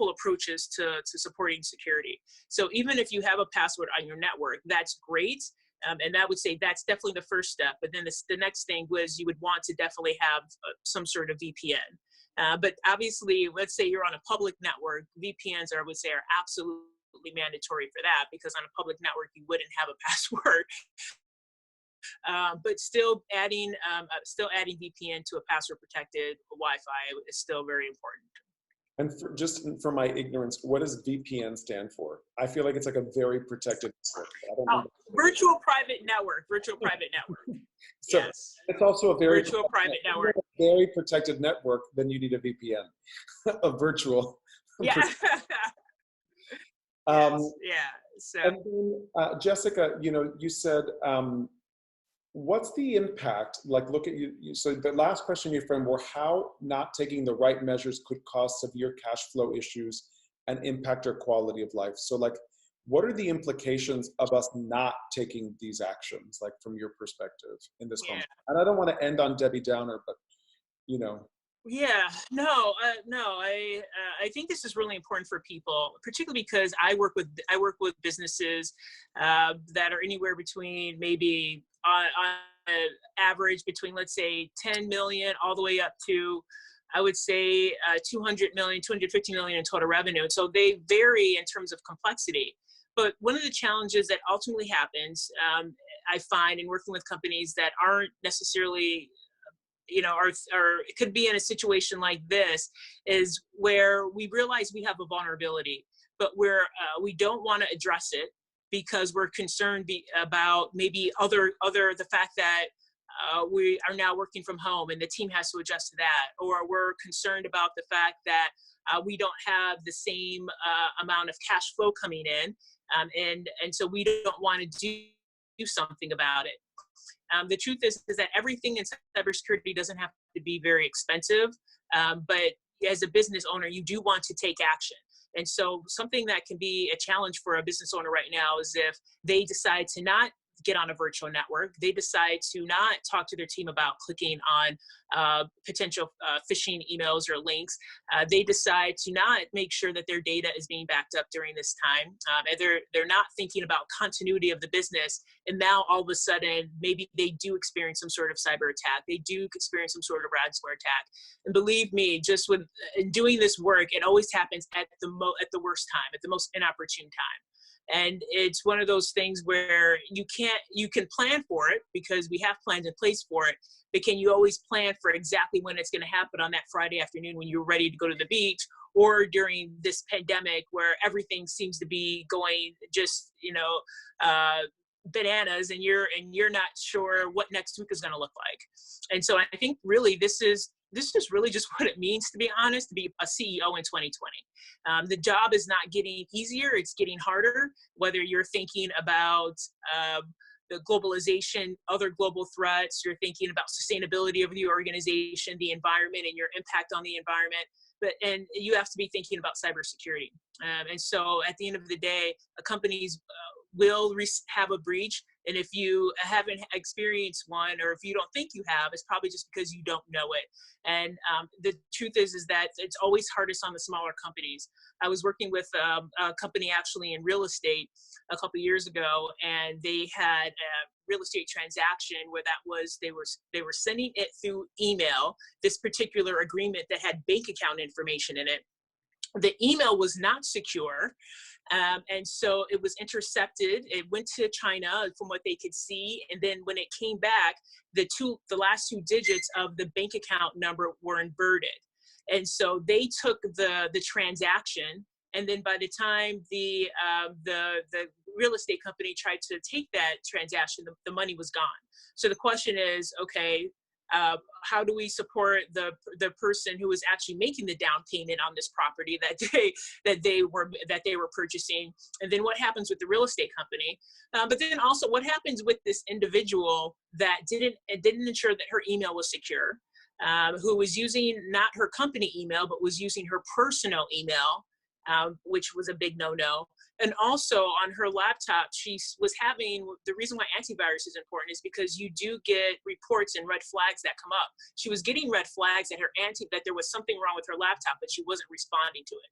approaches to supporting security. So even if you have a password on your network, that's great. And I would say that's definitely the first step. But then the next thing was you would want to definitely have some sort of VPN. But obviously, let's say you're on a public network, VPNs I would say are absolutely mandatory for that, because on a public network you wouldn't have a password. But still adding VPN to a password protected Wi-Fi is still very important. And just for my ignorance, what does VPN stand for? I feel like it's like a very protected network. Virtual private network. So yes. It's also a very virtual private network. Very protected network. Then you need a VPN, a virtual. Yeah. Yeah. So. And then, Jessica, you said, what's the impact? Like, look at you. So the last question you framed were how not taking the right measures could cause severe cash flow issues and impact our quality of life. So, like, what are the implications of us not taking these actions, like from your perspective in this conversation? And I don't want to end on Debbie Downer, but Yeah, no. I think this is really important for people, particularly because I work with businesses that are anywhere between maybe on average between, let's say, 10 million all the way up to, I would say, 200 million, 250 million in total revenue. And so they vary in terms of complexity. But one of the challenges that ultimately happens, I find in working with companies that aren't necessarily or it could be in a situation like this, is where we realize we have a vulnerability, but we don't want to address it because we're concerned about maybe the fact that we are now working from home and the team has to adjust to that, or we're concerned about the fact that we don't have the same amount of cash flow coming in, and so we don't want to do something about it. The truth is that everything in cybersecurity doesn't have to be very expensive, but as a business owner, you do want to take action. And so something that can be a challenge for a business owner right now is if they decide to not get on a virtual network, they decide to not talk to their team about clicking on potential phishing emails or links. They decide to not make sure that their data is being backed up during this time. And they're not thinking about continuity of the business. And now all of a sudden, maybe they do experience some sort of cyber attack. They do experience some sort of ransomware attack. And believe me, just with doing this work, it always happens at the worst time, at the most inopportune time. And it's one of those things where you can plan for it because we have plans in place for it, but can you always plan for exactly when it's going to happen on that Friday afternoon when you're ready to go to the beach, or during this pandemic where everything seems to be going just, bananas, and you're not sure what next week is going to look like. And so I think really this is really just what it means, to be honest, to be a CEO in 2020. The job is not getting easier, it's getting harder, whether you're thinking about the globalization, other global threats, you're thinking about sustainability of the organization, the environment, and your impact on the environment. And you have to be thinking about cybersecurity. And so at the end of the day, companies will have a breach. And if you haven't experienced one, or if you don't think you have, it's probably just because you don't know it. And the truth is that it's always hardest on the smaller companies. I was working with a company actually in real estate a couple of years ago, and they had a real estate transaction where they were sending it through email, this particular agreement that had bank account information in it. The email was not secure. And so it was intercepted. It went to China from what they could see. And then when it came back, the last two digits of the bank account number were inverted. And so they took the transaction. And then by the time the real estate company tried to take that transaction, the money was gone. So the question is, okay, how do we support the person who was actually making the down payment on this property that they were purchasing, and then what happens with the real estate company? But then also, what happens with this individual that didn't ensure that her email was secure, who was using not her company email but was using her personal email, which was a big no-no. And also on her laptop, she was having, the reason why antivirus is important is because you do get reports and red flags that come up. She was getting red flags that that there was something wrong with her laptop, but she wasn't responding to it.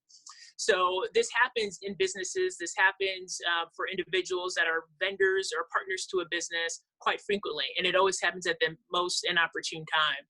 So this happens in businesses. This happens for individuals that are vendors or partners to a business quite frequently. And it always happens at the most inopportune time.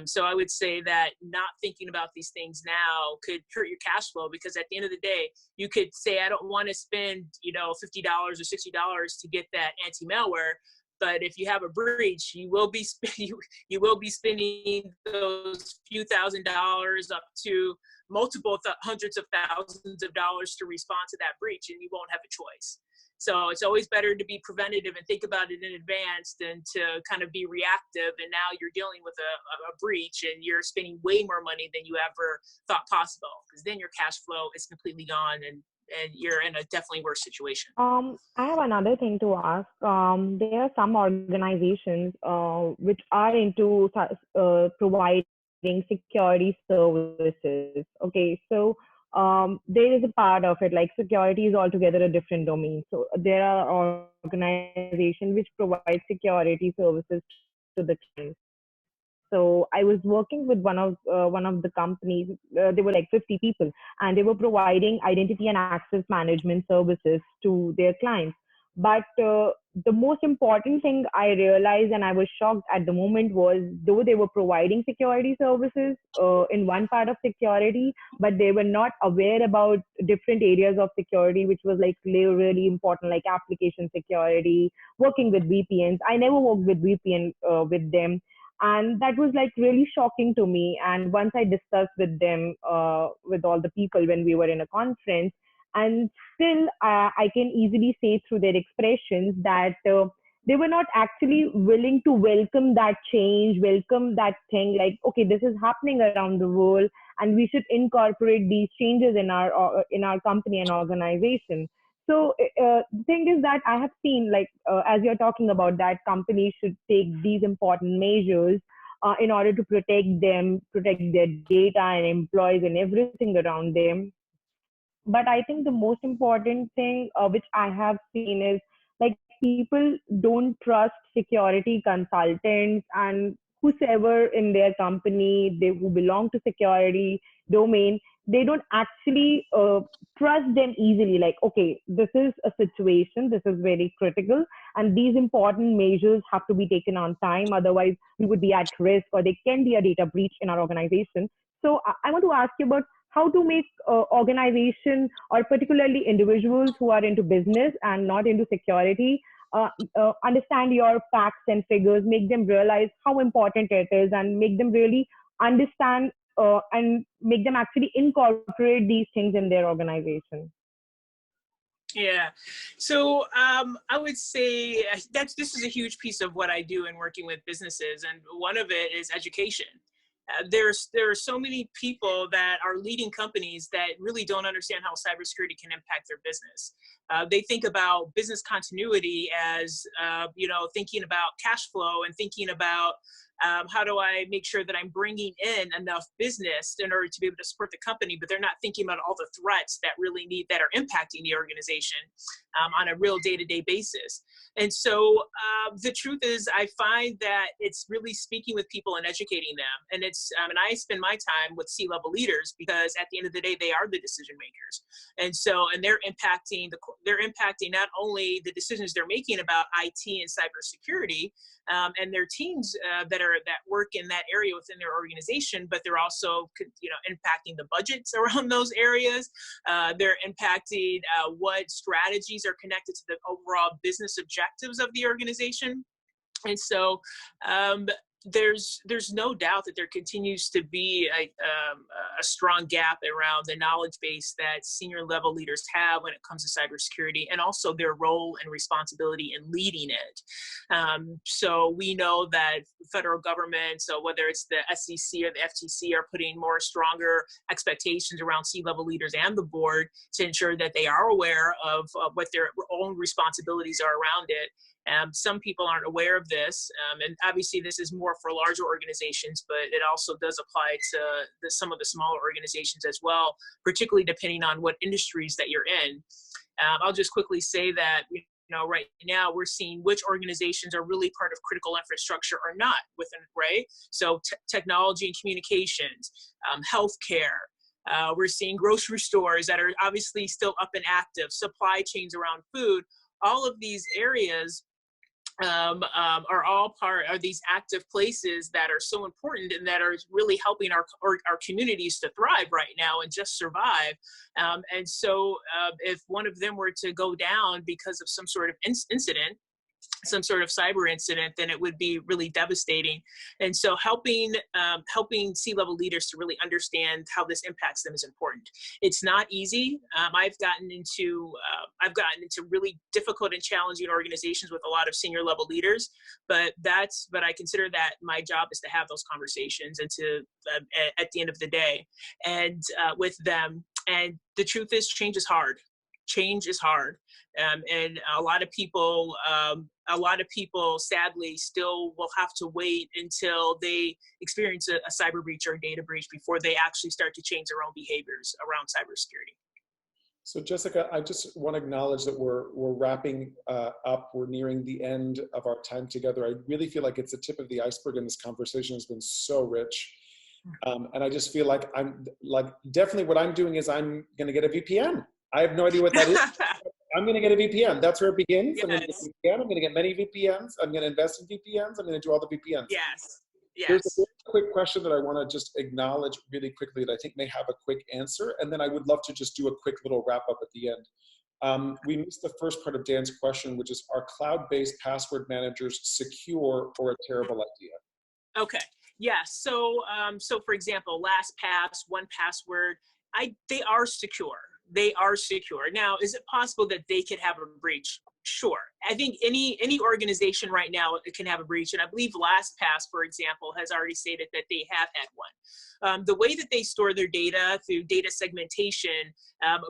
So I would say that not thinking about these things now could hurt your cash flow, because at the end of the day, you could say, I don't want to spend, $50 or $60 to get that anti-malware. But if you have a breach, you will be spending those few $1,000s up to multiple hundreds of thousands of dollars to respond to that breach, and you won't have a choice. So it's always better to be preventative and think about it in advance than to kind of be reactive. And now you're dealing with a breach and you're spending way more money than you ever thought possible, because then your cash flow is completely gone and you're in a definitely worse situation. I have another thing to ask. There are some organizations which are into providing security services. Okay, so there is a part of it, like security is altogether a different domain. So there are organizations which provide security services to the clients. So I was working with one of the companies. They were like 50 people, and they were providing identity and access management services to their clients. But the most important thing I realized, and I was shocked at the moment, was though they were providing security services in one part of security, but they were not aware about different areas of security, which was like really important, like application security, working with VPNs. I never worked with VPN with them. And that was like really shocking to me. And once I discussed with them, with all the people when we were in a conference, and still I can easily say through their expressions that they were not actually willing to welcome that change, welcome that thing, like, okay, this is happening around the world and we should incorporate these changes in our company and organization. So the thing is that I have seen, like, as you're talking about, that companies should take these important measures in order to protect them, protect their data and employees and everything around them. But I think the most important thing which I have seen is, like, people don't trust security consultants and whosoever in their company who belong to security domain. They don't actually trust them easily. Like, okay, this is a situation, this is very critical, and these important measures have to be taken on time. Otherwise, we would be at risk, or there can be a data breach in our organization. So I want to ask you about how to make organization, or particularly individuals who are into business and not into security, understand your facts and figures, make them realize how important it is, and make them really understand and make them actually incorporate these things in their organization. Yeah. So I would say this is a huge piece of what I do in working with businesses. And one of it is education. There are so many people that are leading companies that really don't understand how cybersecurity can impact their business. They think about business continuity as, thinking about cash flow and thinking about how do I make sure that I'm bringing in enough business in order to be able to support the company, but they're not thinking about all the threats that that are impacting the organization on a real day-to-day basis. And so the truth is, I find that it's really speaking with people and educating them. And and I spend my time with C-level leaders, because at the end of the day, they are the decision makers. And they're impacting not only the decisions they're making about IT and cybersecurity, and their teams that work in that area within their organization, but they're also, impacting the budgets around those areas. They're impacting what strategies are connected to the overall business objectives of the organization. And so there's no doubt that there continues to be a strong gap around the knowledge base that senior level leaders have when it comes to cybersecurity, and also their role and responsibility in leading it. So we know that federal government, so whether it's the SEC or the FTC, are putting more stronger expectations around C-level leaders and the board to ensure that they are aware of what their own responsibilities are around it. Some people aren't aware of this, and obviously this is more for larger organizations, but it also does apply to some of the smaller organizations as well, particularly depending on what industries that you're in. I'll just quickly say that right now we're seeing which organizations are really part of critical infrastructure or not within, right? So technology and communications, healthcare. We're seeing grocery stores that are obviously still up and active, supply chains around food. All of these areas are these active places that are so important and that are really helping our communities to thrive right now and just survive. And so if one of them were to go down because of some sort of incident, some sort of cyber incident, then it would be really devastating. And so helping C-level leaders to really understand how this impacts them is important. It's not easy. I've gotten into really difficult and challenging organizations with a lot of senior level leaders, but I consider that my job is to have those conversations and to at the end of the day and with them. And the truth is, change is hard. Change is hard. And a lot of people sadly still will have to wait until they experience a cyber breach or a data breach before they actually start to change their own behaviors around cybersecurity. So Jessica, I just want to acknowledge that we're wrapping up. We're nearing the end of our time together. I really feel like it's the tip of the iceberg, and this conversation has been so rich. And I just feel like definitely what I'm doing is I'm going to get a VPN. I have no idea what that is. I'm going to get a VPN. That's where it begins. Yes. I'm going to get a VPN. I'm going to get many VPNs. I'm going to invest in VPNs. I'm going to do all the VPNs. Yes. Yes. There's a very quick question that I want to just acknowledge really quickly that I think may have a quick answer. And then I would love to just do a quick little wrap up at the end. We missed the first part of Dan's question, which is, are cloud-based password managers secure or a terrible idea? Okay. Yeah. So for example, LastPass, 1Password, they are secure. They are secure. Now, is it possible that they could have a breach? Sure. I think any organization right now can have a breach. And I believe LastPass, for example, has already stated that they have had one. The way that they store their data through data segmentation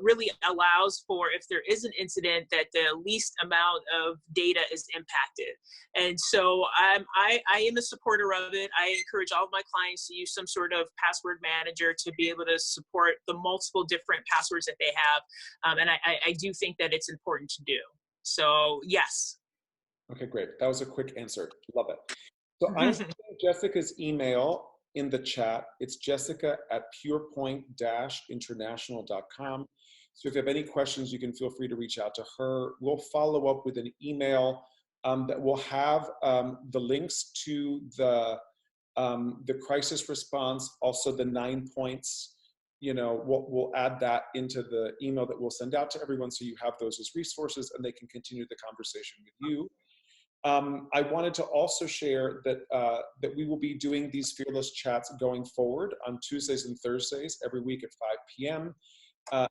really allows for, if there is an incident, that the least amount of data is impacted. And so I am a supporter of it. I encourage all of my clients to use some sort of password manager to be able to support the multiple different passwords that they have. And I do think that it's important to do. So yes. Okay, great. That was a quick answer. Love it. So I'm putting Jessica's email in the chat. It's jessica@purepoint-international.com. So if you have any questions, you can feel free to reach out to her. We'll follow up with an email that will have the links to the crisis response, also the 9 points you know, we'll add that into the email that we'll send out to everyone, so you have those as resources and they can continue the conversation with you. I wanted to also share that, that we will be doing these Fearless Chats going forward on Tuesdays and Thursdays every week at 5 p.m.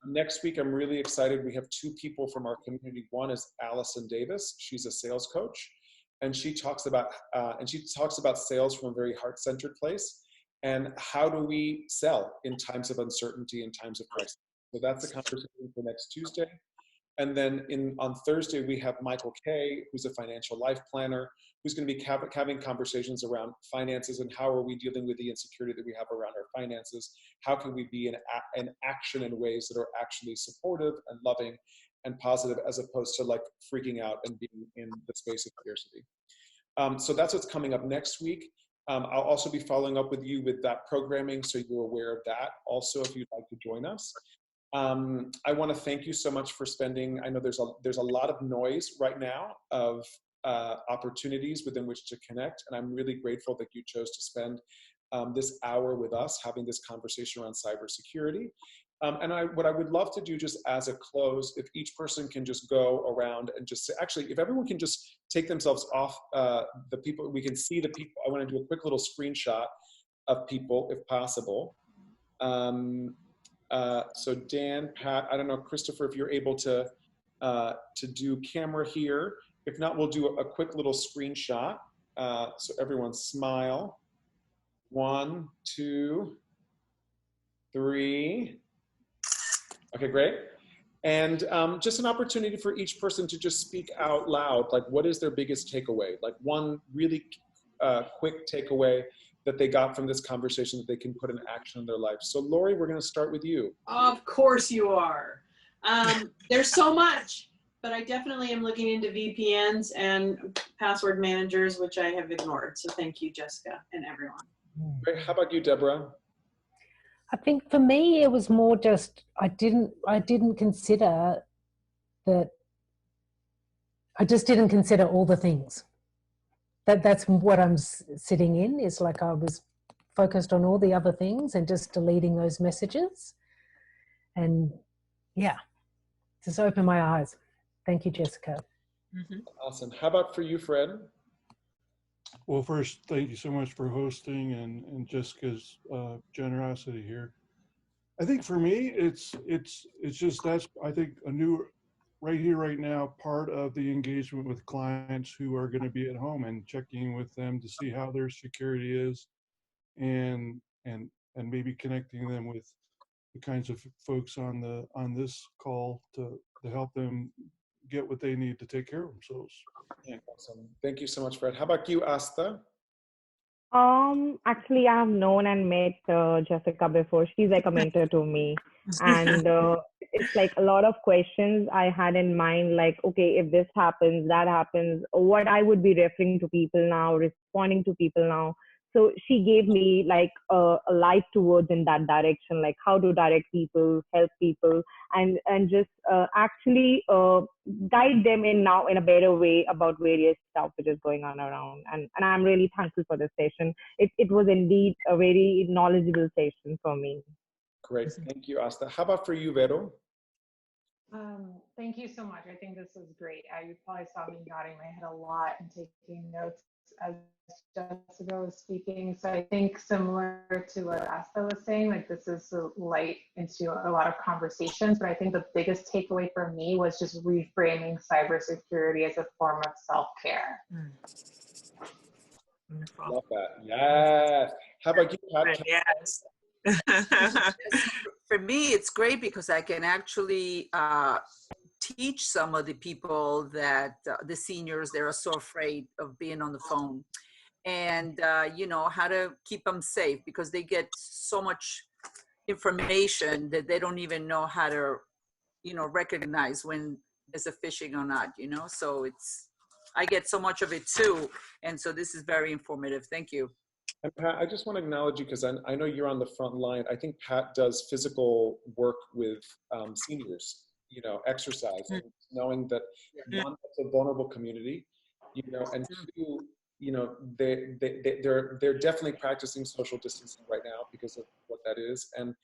Next week, I'm really excited. We have 2 people from our community. One is Allison Davis. She's a sales coach, and she talks about sales from a very heart-centered place. And how do we sell in times of uncertainty, in times of crisis? So that's the conversation for next Tuesday. And then on Thursday, we have Michael Kay, who's a financial life planner, who's going to be having conversations around finances and how are we dealing with the insecurity that we have around our finances? How can we be in action in ways that are actually supportive and loving and positive, as opposed to like freaking out and being in the space of scarcity. So that's what's coming up next week. I'll also be following up with you with that programming, so you're aware of that also if you'd like to join us. I want to thank you so much for spending. I know there's a lot of noise right now of opportunities within which to connect, and I'm really grateful that you chose to spend this hour with us having this conversation around cybersecurity. And what I would love to do, just as a close, if each person can just go around and just say, actually, if everyone can just take themselves off the people, we can see the people. I want to do a quick little screenshot of people, if possible. So Dan, Pat, I don't know, Christopher, if you're able to do camera here. If not, we'll do a quick little screenshot. So everyone smile. 1, 2, 3. Okay, great. And just an opportunity for each person to just speak out loud, like what is their biggest takeaway? Like one really quick takeaway that they got from this conversation that they can put in action in their life. So Lori, we're gonna start with you. Of course you are. There's so much, but I definitely am looking into VPNs and password managers, which I have ignored. So thank you, Jessica, and everyone. Great. How about you, Deborah? I think for me, it was more just, I didn't consider that, I just didn't consider all the things. That's what I'm sitting in, is like I was focused on all the other things and just deleting those messages. And yeah, just open my eyes. Thank you, Jessica. Mm-hmm. Awesome. How about for you, Fred? Well, first, thank you so much for hosting and Jessica's generosity here. I think for me, it's just that's, I think, a new, right here, right now, part of the engagement with clients who are going to be at home and checking with them to see how their security is, and maybe connecting them with the kinds of folks on this call to help them get what they need to take care of themselves. Yeah, awesome. Thank you so much, Fred. How about you, Asta? Actually, I have known and met Jessica before. She's like a mentor to me. And it's like a lot of questions I had in mind, like, okay, if this happens, that happens, what I would be referring to people now, responding to people now. So she gave me like a light towards in that direction, like how to direct people, help people, and just actually guide them in now in a better way about various stuff which is going on around. And I'm really thankful for this session. It was indeed a very knowledgeable session for me. Great, thank you, Asta. How about for you, Vero? Thank you so much. I think this was great. You probably saw me nodding my head a lot and taking notes as Jessica was speaking. So I think similar to what Asta was saying, like this is a light into a lot of conversations, but I think the biggest takeaway for me was just reframing cybersecurity as a form of self-care. Love that. Yes. How about you, Pat? Yes. For me, it's great because I can actually teach some of the people that the seniors, they're so afraid of being on the phone, and you know, how to keep them safe, because they get so much information that they don't even know how to, you know, recognize when there's a phishing or not, you know. So it's, I get so much of it too, and so this is very informative. Thank you. And Pat, I just want to acknowledge you because I know you're on the front line. I think Pat does physical work with seniors, you know, exercise, and knowing that one, it's a vulnerable community, you know, and two, you know, they're definitely practicing social distancing right now because of what that is. And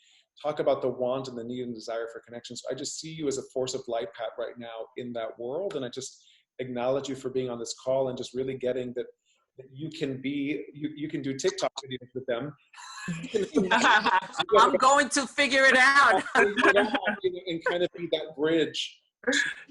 talk about the want and the need and desire for connection. So I just see you as a force of light, Pat, right now in that world. And I just acknowledge you for being on this call and just really getting that you can be, you can do TikTok videos with them. I'm going to figure it out. And kind of be that bridge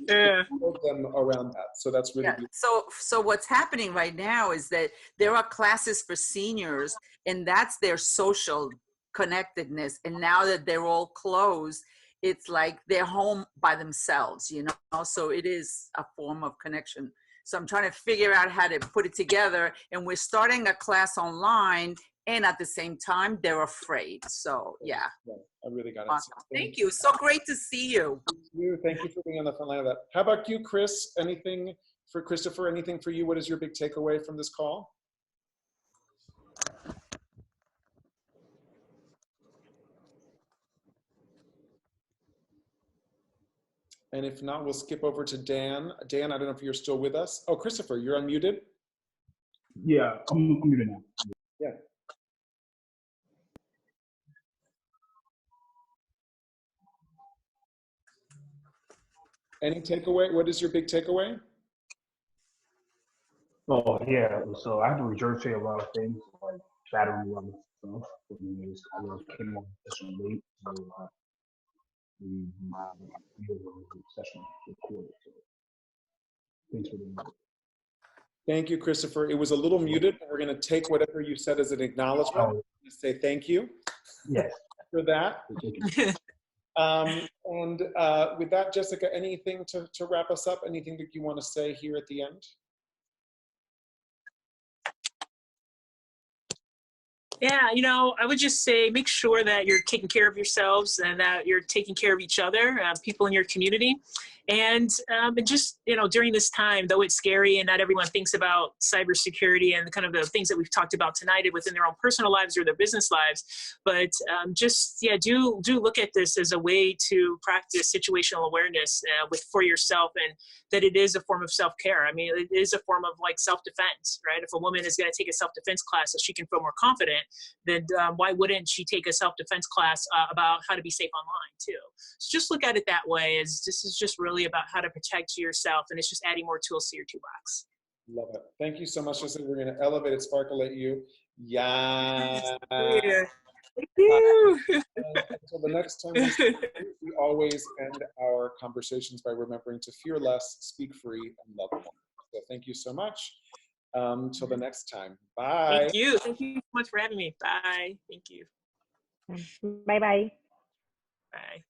to build them around that. So that's really beautiful. So what's happening right now is that there are classes for seniors, and that's their social connectedness. And now that they're all closed, it's like they're home by themselves, you know? So it is a form of connection. So I'm trying to figure out how to put it together, and we're starting a class online, and at the same time, they're afraid. So yeah. I really got it. Awesome. Thank you. So great to see you. Thank you for being on the front line of that. How about you, Chris? Anything for Christopher? Anything for you? What is your big takeaway from this call? And if not, we'll skip over to Dan. Dan, I don't know if you're still with us. Oh, Christopher, you're unmuted. Yeah, I'm muted now. Yeah. Any takeaway? What is your big takeaway? Oh yeah, so I have to regurgitate a lot of things like battery level stuff. I came on the session late, so my session recorded. So thanks for the. Thank you, Christopher. It was a little muted, but we're going to take whatever you said as an acknowledgement. Say thank you. Yes. For that. And with that, Jessica, anything to wrap us up? Anything that you want to say here at the end? Yeah, you know, I would just say make sure that you're taking care of yourselves and that you're taking care of each other, people in your community. And just, you know, during this time, though it's scary and not everyone thinks about cybersecurity and kind of the things that we've talked about tonight within their own personal lives or their business lives, but do look at this as a way to practice situational awareness for yourself, and that it is a form of self-care. I mean, it is a form of like self-defense, right? If a woman is going to take a self-defense class so she can feel more confident, then why wouldn't she take a self-defense class about how to be safe online too? So just look at it that way, as this is just really about how to protect yourself, and it's just adding more tools to your toolbox. Love it. Thank you so much. We're going to elevate it, sparkle at you. Yeah. Thank you. Until the next time we always end our conversations by remembering to fear less, speak free, and love more. So thank you so much. Till the next time. Bye. Thank you. Thank you so much for having me. Bye. Thank you. Bye-bye. Bye.